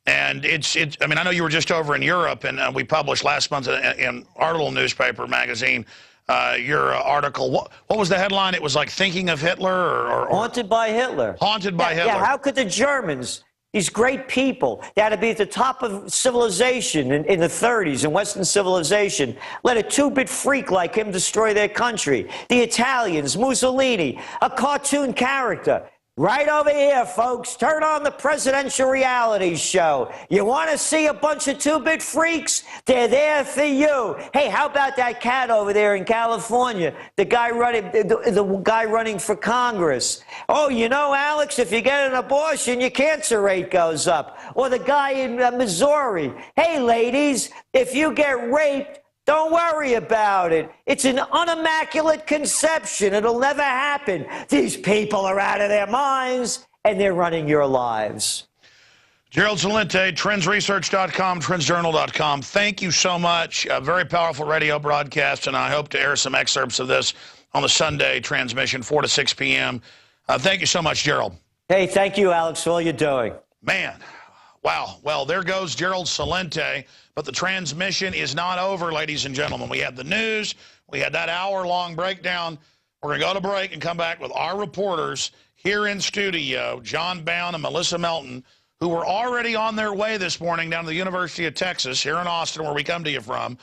And I mean, I know you were just over in Europe, and we published last month in our little newspaper magazine your article. What was the headline? It was like Thinking of Hitler or Haunted by Hitler. Haunted by Hitler. Yeah, how could the Germans, these great people, they had to be at the top of civilization in the 30s, in Western civilization, let a two-bit freak like him destroy their country. The Italians, Mussolini, a cartoon character. Right over here, folks. Turn on the presidential reality show. You want to see a bunch of two-bit freaks? They're there for you. Hey, how about that cat over there in California? The guy running for Congress. Oh, you know, Alex, if you get an abortion, your cancer rate goes up. Or the guy in Missouri. Hey, ladies, if you get raped, don't worry about it. It's an unimmaculate conception. It'll never happen. These people are out of their minds, and they're running your lives. Gerald Celente, trendsresearch.com, trendsjournal.com. Thank you so much. A very powerful radio broadcast, and I hope to air some excerpts of this on the Sunday transmission, 4 to 6 p.m. Thank you so much, Gerald. Hey, thank you, Alex, for all you're doing. Man, wow. Well, there goes Gerald Celente. But the transmission is not over, ladies and gentlemen. We had the news. We had that hour-long breakdown. We're going to go to break and come back with our reporters here in studio, John Bound and Melissa Melton, who were already on their way this morning down to the University of Texas here in Austin, where we come to you from,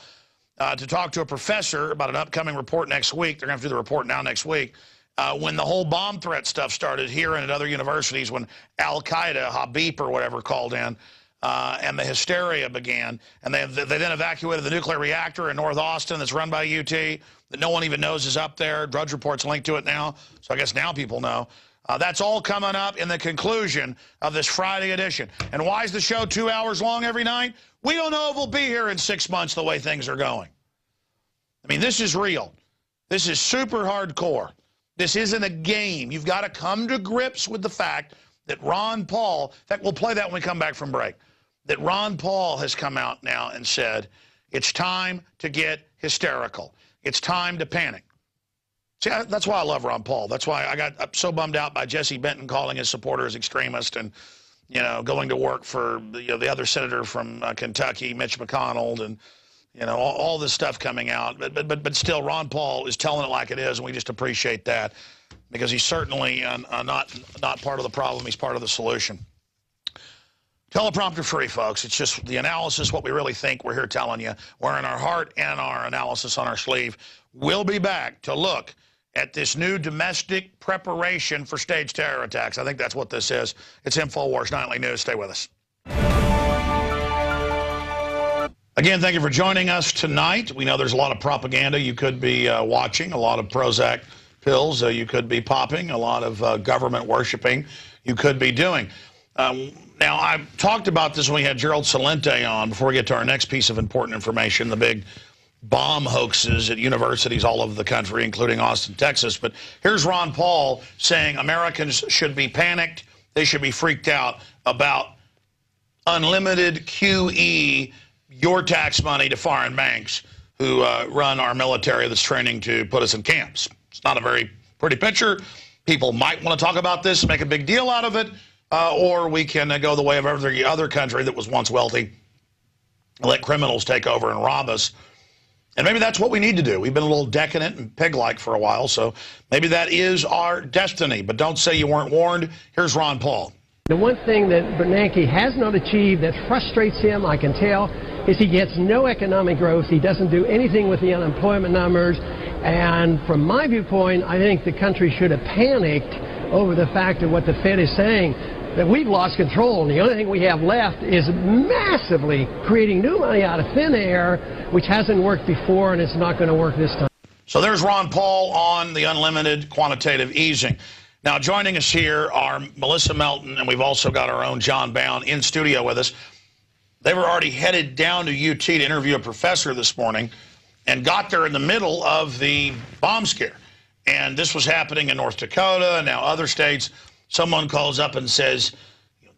to talk to a professor about an upcoming report next week. They're going to have to do the report now next week. When the whole bomb threat stuff started here and at other universities, when Al-Qaeda, Habib or whatever, called in, and the hysteria began, and they then evacuated the nuclear reactor in North Austin that's run by UT that no one even knows is up there. Drudge Report's linked to it now, so I guess now people know. That's all coming up in the conclusion of this Friday edition. And why is the show 2 hours long every night? We don't know if we'll be here in 6 months the way things are going. I mean, this is real. This is super hardcore. This isn't a game. You've got to come to grips with the fact that Ron Paul, in fact, we'll play that when we come back from break, that Ron Paul has come out now and said, it's time to get hysterical. It's time to panic. See, that's why I love Ron Paul. That's why I got so bummed out by Jesse Benton calling his supporters extremist and, you know, going to work for the other senator from Kentucky, Mitch McConnell, and, you know, all this stuff coming out. But still, Ron Paul is telling it like it is, and we just appreciate that, because he's certainly not part of the problem. He's part of the solution. Teleprompter free, folks. It's just the analysis, what we really think. We're here telling you. We're in our heart and our analysis on our sleeve. We'll be back to look at this new domestic preparation for staged terror attacks. I think that's what this is. It's Infowars Nightly News. Stay with us. Again, thank you for joining us tonight. We know there's a lot of propaganda you could be watching, a lot of Prozac pills you could be popping, a lot of government worshiping you could be doing. Now, I talked about this when we had Gerald Celente on, before we get to our next piece of important information, the big bomb hoaxes at universities all over the country, including Austin, Texas. But here's Ron Paul saying Americans should be panicked. They should be freaked out about unlimited QE, your tax money to foreign banks who run our military that's training to put us in camps. It's not a very pretty picture. People might want to talk about this and make a big deal out of it. Or we can go the way of every other country that was once wealthy, let criminals take over and rob us. And maybe that's what we need to do. We've been a little decadent and pig-like for a while, so maybe that is our destiny. But don't say you weren't warned. Here's Ron Paul. The one thing that Bernanke has not achieved that frustrates him, I can tell, is he gets no economic growth. He doesn't do anything with the unemployment numbers. And from my viewpoint, I think the country should have panicked over the fact of what the Fed is saying, that we've lost control, and the only thing we have left is massively creating new money out of thin air, which hasn't worked before, and it's not going to work this time. So there's Ron Paul on the unlimited quantitative easing. Now, joining us here are Melissa Melton, and we've also got our own John Bound in studio with us. They were already headed down to UT to interview a professor this morning and got there in the middle of the bomb scare. And this was happening in North Dakota and now other states. Someone calls up and says,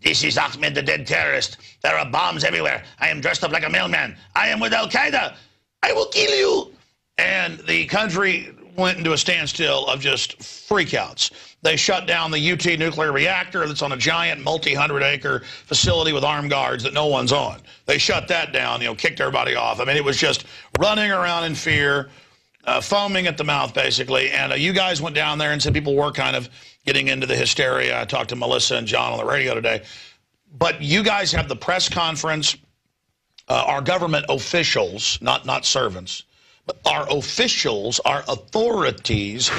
"This is Ahmed, the dead terrorist. There are bombs everywhere. I am dressed up like a mailman. I am with Al-Qaeda. I will kill you." And the country went into a standstill of just freakouts. They shut down the UT nuclear reactor that's on a giant multi-hundred-acre facility with armed guards that no one's on. They shut that down, kicked everybody off. I mean, it was just running around in fear, foaming at the mouth, basically. And you guys went down there and said people were kind of getting into the hysteria. I talked to Melissa and John on the radio today. But you guys have the press conference. Our government officials, not servants, our officials, our authorities,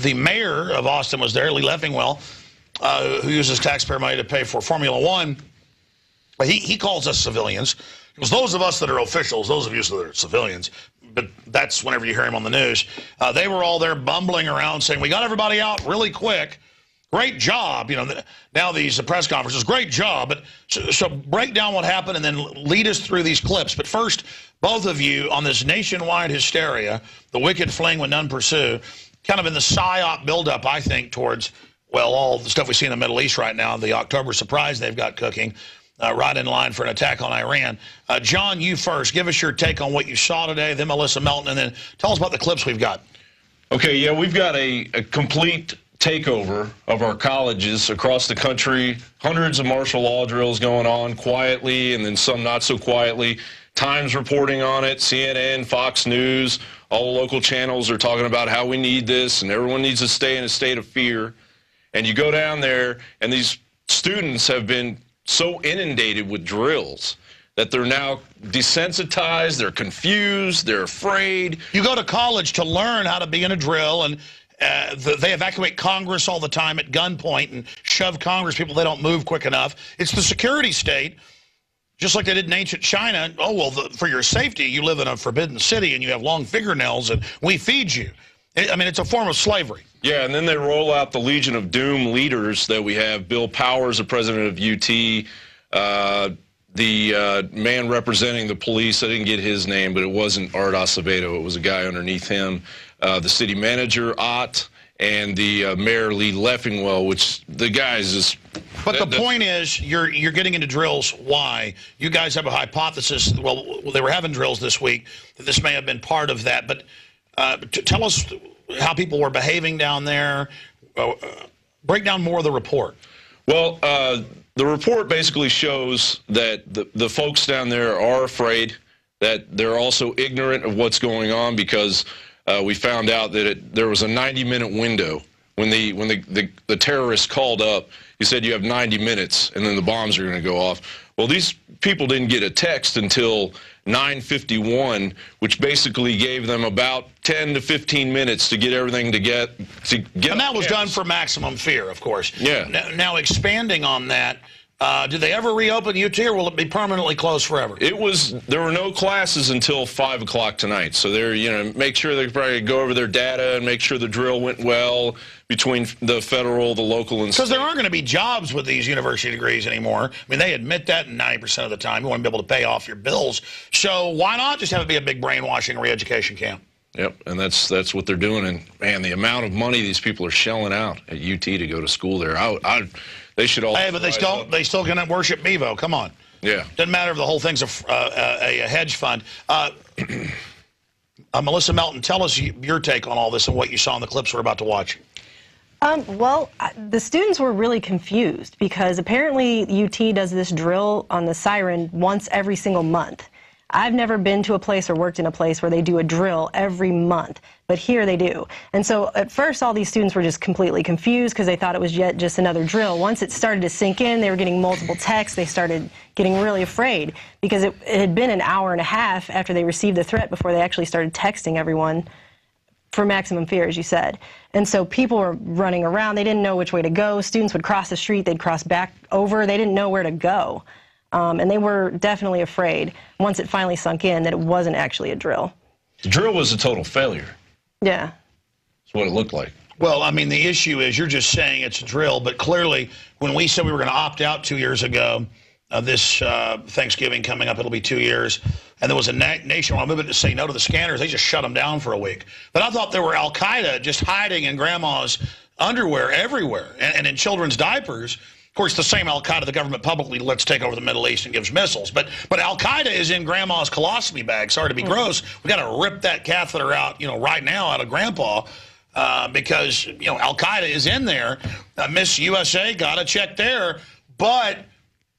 the mayor of Austin was there, Lee Leffingwell, who uses taxpayer money to pay for Formula One. He calls us civilians. Because those of us that are officials, those of you that are civilians, but that's whenever you hear him on the news, they were all there bumbling around saying, "We got everybody out really quick. Great job." Now these press conferences, great job. But so break down what happened and then lead us through these clips. But first, both of you on this nationwide hysteria, the wicked fling when none pursue, kind of in the PSYOP buildup, I think, towards, well, all the stuff we see in the Middle East right now, the October surprise they've got cooking, right in line for an attack on Iran. John, you first. Give us your take on what you saw today, then Melissa Melton, and then tell us about the clips we've got. Okay, yeah, we've got a complete takeover of our colleges across the country. Hundreds of martial law drills going on quietly and then some not so quietly. Times reporting on it, CNN, Fox News, all the local channels are talking about how we need this and everyone needs to stay in a state of fear. And you go down there and these students have been so inundated with drills that they're now desensitized, they're confused, they're afraid. You go to college to learn how to be in a drill, and they evacuate Congress all the time at gunpoint and shove Congress people they don't move quick enough. It's the security state, just like they did in ancient China. Oh, well, for your safety, you live in a forbidden city and you have long fingernails and we feed you. I mean, it's a form of slavery. Yeah, and then they roll out the Legion of Doom leaders that we have. Bill Powers, the president of UT, the man representing the police, I didn't get his name, but it wasn't Art Acevedo. It was a guy underneath him. The city manager, Ott, and the mayor, Lee Leffingwell, which the guys is... But the point is, you're getting into drills. Why? You guys have a hypothesis. Well, they were having drills this week, that this may have been part of that. But tell us how people were behaving down there. Break down more of the report. Well, the report basically shows that the folks down there are afraid, that they're also ignorant of what's going on, because we found out that there was a 90-minute window when the terrorists called up. He said, "You have 90 minutes, and then the bombs are going to go off." Well, these people didn't get a text until 9:51, which basically gave them about 10 to 15 minutes to get everything to get. And that was done for maximum fear, of course. Yeah. Now expanding on that, do they ever reopen UT, or will it be permanently closed forever? There were no classes until 5 o'clock tonight. So they're, make sure they probably go over their data and make sure the drill went well between the federal, the local, and state. Because there aren't going to be jobs with these university degrees anymore. I mean, they admit that 90% of the time. You want to be able to pay off your bills. So why not just have it be a big brainwashing re-education camp? Yep, and that's what they're doing. And, man, the amount of money these people are shelling out at UT to go to school there, they should all... Hey, but they still can worship Bevo. Come on. Yeah. Doesn't matter if the whole thing's a hedge fund. Melissa Melton, tell us your take on all this and what you saw in the clips we're about to watch. Well, the students were really confused because apparently UT does this drill on the siren once every single month. I've never been to a place or worked in a place where they do a drill every month, but here they do. And so at first all these students were just completely confused because they thought it was yet just another drill. Once it started to sink in, they were getting multiple texts. They started getting really afraid because it had been an hour and a half after they received the threat before they actually started texting everyone for maximum fear, as you said. And so people were running around. They didn't know which way to go. Students would cross the street. They'd cross back over. They didn't know where to go. And they were definitely afraid once it finally sunk in that it wasn't actually a drill. The drill was a total failure. Yeah. That's what it looked like. Well, I mean, the issue is you're just saying it's a drill, but clearly when we said we were going to opt out 2 years ago, this Thanksgiving coming up, it'll be 2 years, and there was a nationwide movement to say no to the scanners. They just shut them down for a week. But I thought there were Al-Qaeda just hiding in grandma's underwear everywhere and in children's diapers. Of course, the same Al-Qaeda the government publicly lets take over the Middle East and gives missiles. But Al-Qaeda is in grandma's colostomy bag. Sorry to be gross. We got to rip that catheter out, right now out of grandpa. Because, Al-Qaeda is in there. Miss USA got a check there. But,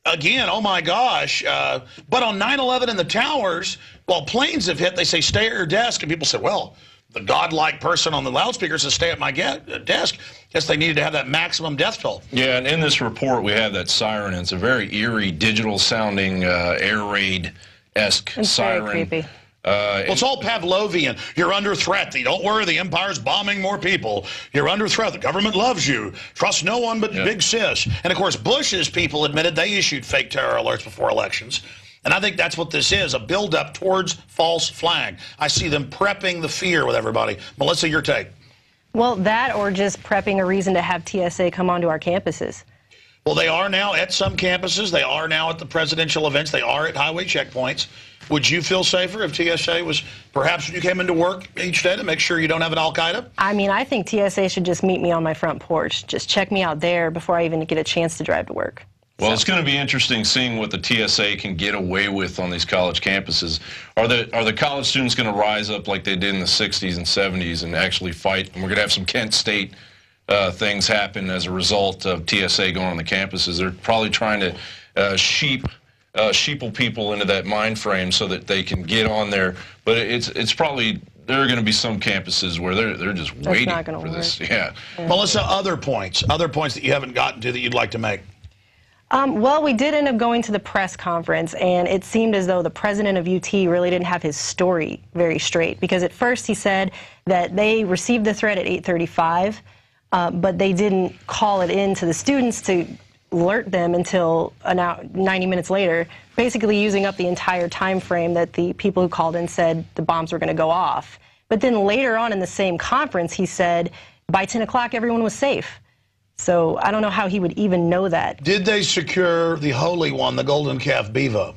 again, oh, my gosh. But on 9/11 in the towers, while planes have hit, they say, stay at your desk. And people say, well, the godlike person on the loudspeaker says, stay at my desk. Guess they needed to have that maximum death toll. Yeah, and in this report, we have that siren. It's a very eerie, digital-sounding air raid-esque siren. Very creepy. Well, it's all Pavlovian. You're under threat. Don't worry, the empire's bombing more people. You're under threat. The government loves you. Trust no one but Big Sis. And, of course, Bush's people admitted they issued fake terror alerts before elections. And I think that's what this is, a build-up towards false flag. I see them prepping the fear with everybody. Melissa, your take. Well, that or just prepping a reason to have TSA come onto our campuses. Well, they are now at some campuses. They are now at the presidential events. They are at highway checkpoints. Would you feel safer if TSA was perhaps when you came into work each day to make sure you don't have an Al-Qaeda? I mean, I think TSA should just meet me on my front porch. Just check me out there before I even get a chance to drive to work. Well, it's going to be interesting seeing what the TSA can get away with on these college campuses. Are the college students going to rise up like they did in the 60s and 70s and actually fight? And we're going to have some Kent State things happen as a result of TSA going on the campuses. They're probably trying to sheeple people into that mind frame so that they can get on there. But it's probably, there are going to be some campuses where they're just waiting for this. Yeah. Melissa, other points that you haven't gotten to that you'd like to make. Well, we did end up going to the press conference, and it seemed as though the president of UT really didn't have his story very straight, because at first he said that they received the threat at 8:35, but they didn't call it in to the students to alert them until 90 minutes later, basically using up the entire time frame that the people who called in said the bombs were going to go off. But then later on in the same conference, he said by 10 o'clock everyone was safe. So I don't know how he would even know that. Did they secure the holy one, the golden calf, Bevo?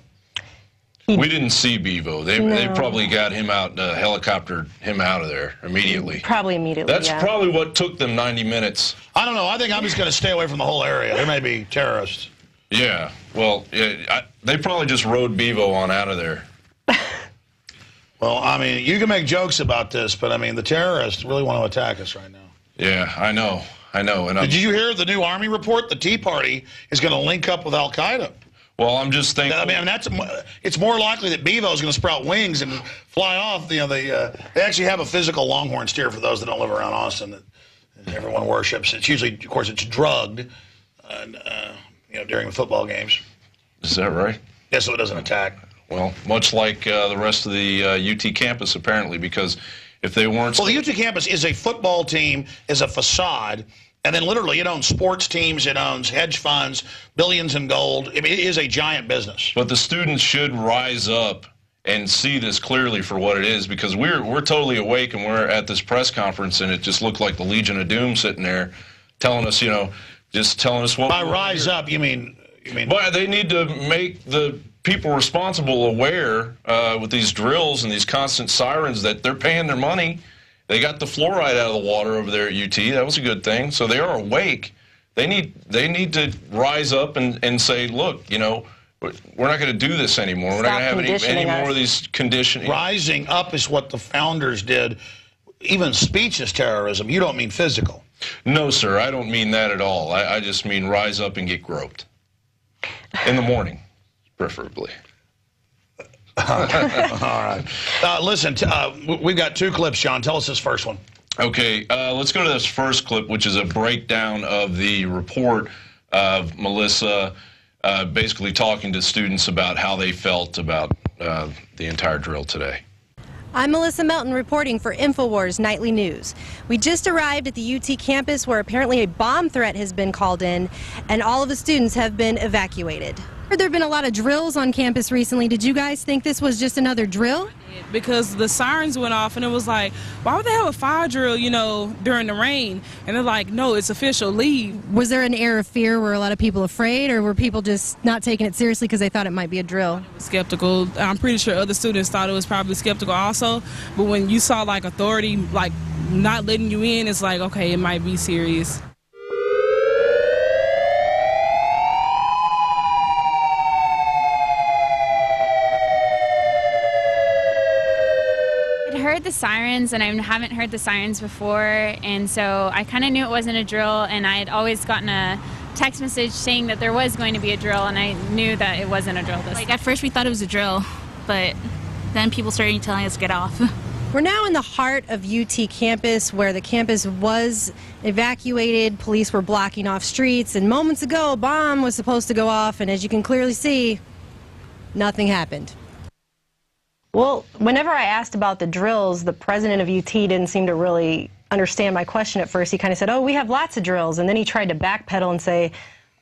We didn't see Bevo. They probably got him out, helicoptered him out of there immediately. Probably immediately, That's probably what took them 90 minutes. I don't know. I think I'm just going to stay away from the whole area. There may be terrorists. Yeah. Well, they probably just rode Bevo on out of there. Well, I mean, you can make jokes about this, but, I mean, the terrorists really want to attack us right now. Yeah, I know. And did you hear the new Army report? The Tea Party is going to link up with Al-Qaeda. Well, I'm just thinking. I mean, it's more likely that Bevo is going to sprout wings and fly off. They actually have a physical longhorn steer for those that don't live around Austin that everyone worships. It's usually, of course, it's drugged, during the football games. Is that right? Yeah, so it doesn't attack. Well, much like the rest of the UT campus, apparently, because if they weren't. Well, the UT campus is a football team, is a facade. And then literally it owns sports teams, it owns hedge funds, billions in gold. I mean, it is a giant business. But the students should rise up and see this clearly for what it is, because we're totally awake and we're at this press conference and it just looked like the Legion of Doom sitting there telling us, just telling us what. By rise up, you mean? Well, they need to make the people responsible aware with these drills and these constant sirens that they're paying their money. They got the fluoride out of the water over there at UT. That was a good thing. So they are awake. They need to rise up and say, look, we're not going to do this anymore. We're not going to have any more of these conditioning. Rising up is what the founders did. Even speech is terrorism. You don't mean physical. No, sir. I don't mean that at all. I just mean rise up and get groped. In the morning, preferably. All right. Listen, we've got two clips, John. Tell us this first one. Okay, let's go to this first clip, which is a breakdown of the report of Melissa basically talking to students about how they felt about the entire drill today. I'm Melissa Melton reporting for Infowars Nightly News. We just arrived at the UT campus where apparently a bomb threat has been called in and all of the students have been evacuated. There have been a lot of drills on campus recently. Did you guys think this was just another drill? Because the sirens went off and it was like, why would they have a fire drill, you know, during the rain? And they're like, no, it's official, leave. Was there an air of fear? Were a lot of people afraid, or were people just not taking it seriously because they thought it might be a drill? Skeptical. I'm pretty sure other students thought it was probably skeptical also. But when you saw like authority like not letting you in, it's like, okay, it might be serious. Heard the sirens, and I haven't heard the sirens before, and so I kind of knew it wasn't a drill, and I had always gotten a text message saying that there was going to be a drill, and I knew that it wasn't a drill this time. At first we thought it was a drill, but then people started telling us to get off. We're now in the heart of UT campus, where the campus was evacuated. Police were blocking off streets, and moments ago a bomb was supposed to go off, and as you can clearly see, nothing happened. Well, whenever I asked about the drills, the president of UT didn't seem to really understand my question at first. He kind of said, oh, we have lots of drills. And then he tried to backpedal and say,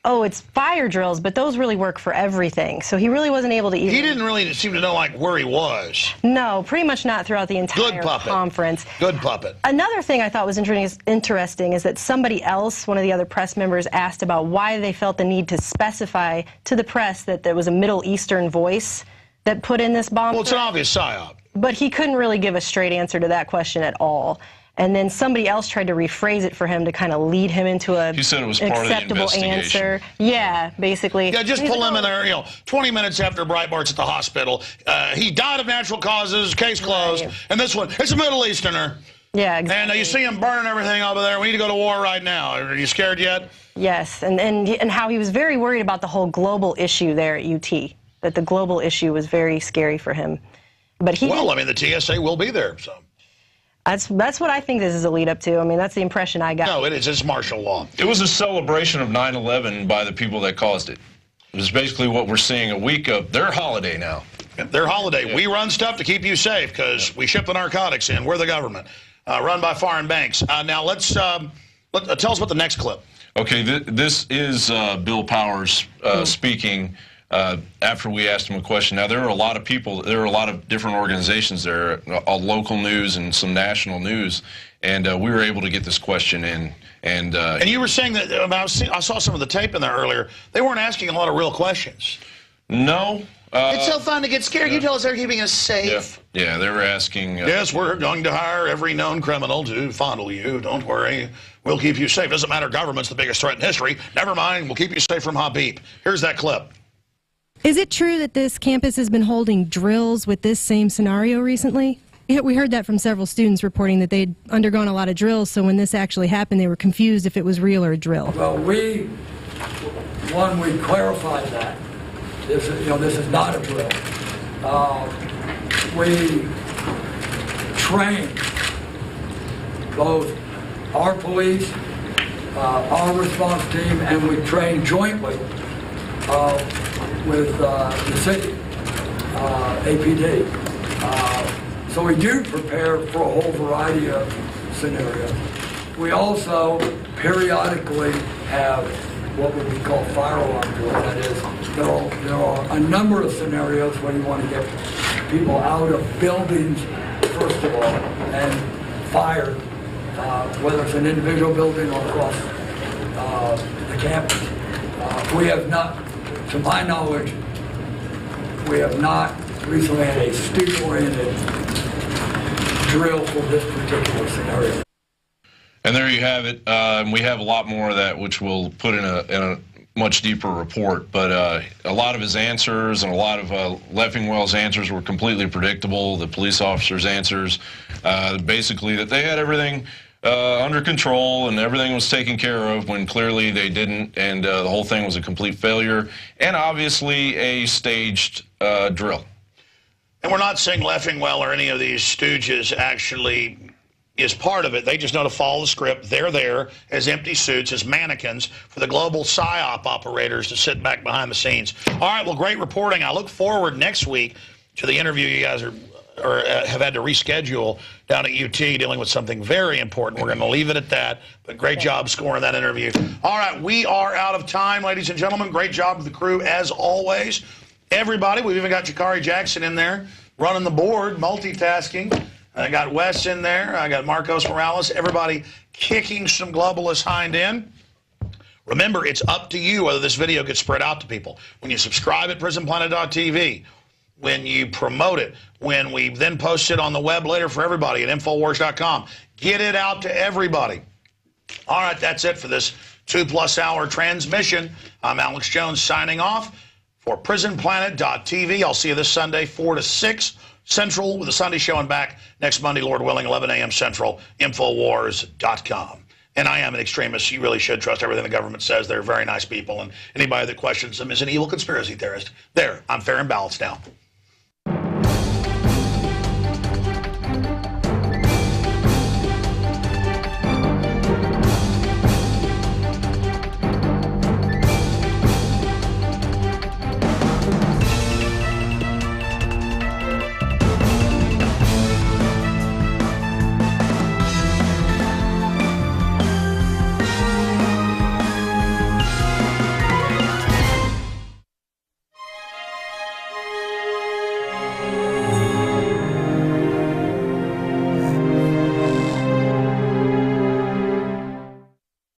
oh, it's fire drills, but those really work for everything. So he really wasn't able to even... He didn't really seem to know, like, where he was. No, pretty much not throughout the entire conference. Good puppet. Another thing I thought was interesting is that somebody else, one of the other press members, asked about why they felt the need to specify to the press that there was a Middle Eastern voice that put in this bomb. Well, it's an obvious psyop. But he couldn't really give a straight answer to that question at all. And then somebody else tried to rephrase it for him to kind of lead him into an acceptable answer. Yeah, basically. Yeah, just preliminary, you know, 20 minutes after Breitbart's at the hospital. He died of natural causes, case closed. Right. And this one, it's a Middle Easterner. Yeah, exactly. And you see him burning everything over there. We need to go to war right now. Are you scared yet? Yes, and how he was very worried about the whole global issue there at UT. That the global issue was very scary for him. But he... Well, I mean, the TSA will be there, so... That's what I think this is a lead up to. I mean, that's the impression I got. No, it is. It's martial law. It was a celebration of 9/11 by the people that caused it. It was basically what we're seeing a week of their holiday now. Yeah, their holiday. Yeah. We run stuff to keep you safe because we ship the narcotics in. We're the government, run by foreign banks. Now, let's tell us about the next clip. Okay, this is Bill Powers speaking. After we asked him a question. Now, there are a lot of people, there are a lot of different organizations there, local news and some national news, and we were able to get this question in. And you were saying that, I saw some of the tape in there earlier, they weren't asking a lot of real questions. No. It's so fun to get scared. You tell us they're keeping us safe. Yeah, they were asking. Yes, we're going to hire every known criminal to fondle you. Don't worry. We'll keep you safe. Doesn't matter, government's the biggest threat in history. Never mind, we'll keep you safe from Habib. Here's that clip. Is it true that this campus has been holding drills with this same scenario recently? We heard that from several students reporting that they'd undergone a lot of drills, so when this actually happened, they were confused if it was real or a drill. Well, we clarified that. This is not a drill. We train both our police, our response team, and we train jointly with the city, APD. So we do prepare for a whole variety of scenarios. We also periodically have what would be called fire alarm drills. That is, there are a number of scenarios where you want to get people out of buildings, first of all, and fired, whether it's an individual building or across the campus. We have not, to my knowledge, we have not recently had a student-oriented drill for this particular scenario. And there you have it. We have a lot more of that, which we'll put in a much deeper report. But a lot of his answers and a lot of Leffingwell's answers were completely predictable. The police officers' answers, basically that they had everything under control and everything was taken care of, when clearly they didn't, and the whole thing was a complete failure and obviously a staged drill. And we're not saying Leffingwell or any of these stooges actually is part of it. They just know to follow the script. They're there as empty suits, as mannequins for the global PSYOP operators to sit back behind the scenes. All right, well, great reporting. I look forward next week to the interview you guys are have had to reschedule down at UT dealing with something very important. We're going to leave it at that. But great job scoring that interview. All right, we are out of time, ladies and gentlemen. Great job to the crew, as always. Everybody, we've even got Jakari Jackson in there running the board, multitasking. I got Wes in there. I got Marcos Morales. Everybody kicking some globalist hind end. Remember, it's up to you whether this video gets spread out to people. When you subscribe at prisonplanet.tv, when you promote it, when we then post it on the web later for everybody at Infowars.com, get it out to everybody. All right, that's it for this 2+ hour transmission. I'm Alex Jones signing off for prisonplanet.tv. I'll see you this Sunday, 4 to 6 Central, with the Sunday show, and back next Monday, Lord willing, 11 a.m. Central, Infowars.com. And I am an extremist. You really should trust everything the government says. They're very nice people, and anybody that questions them is an evil conspiracy theorist. There, I'm fair and balanced now.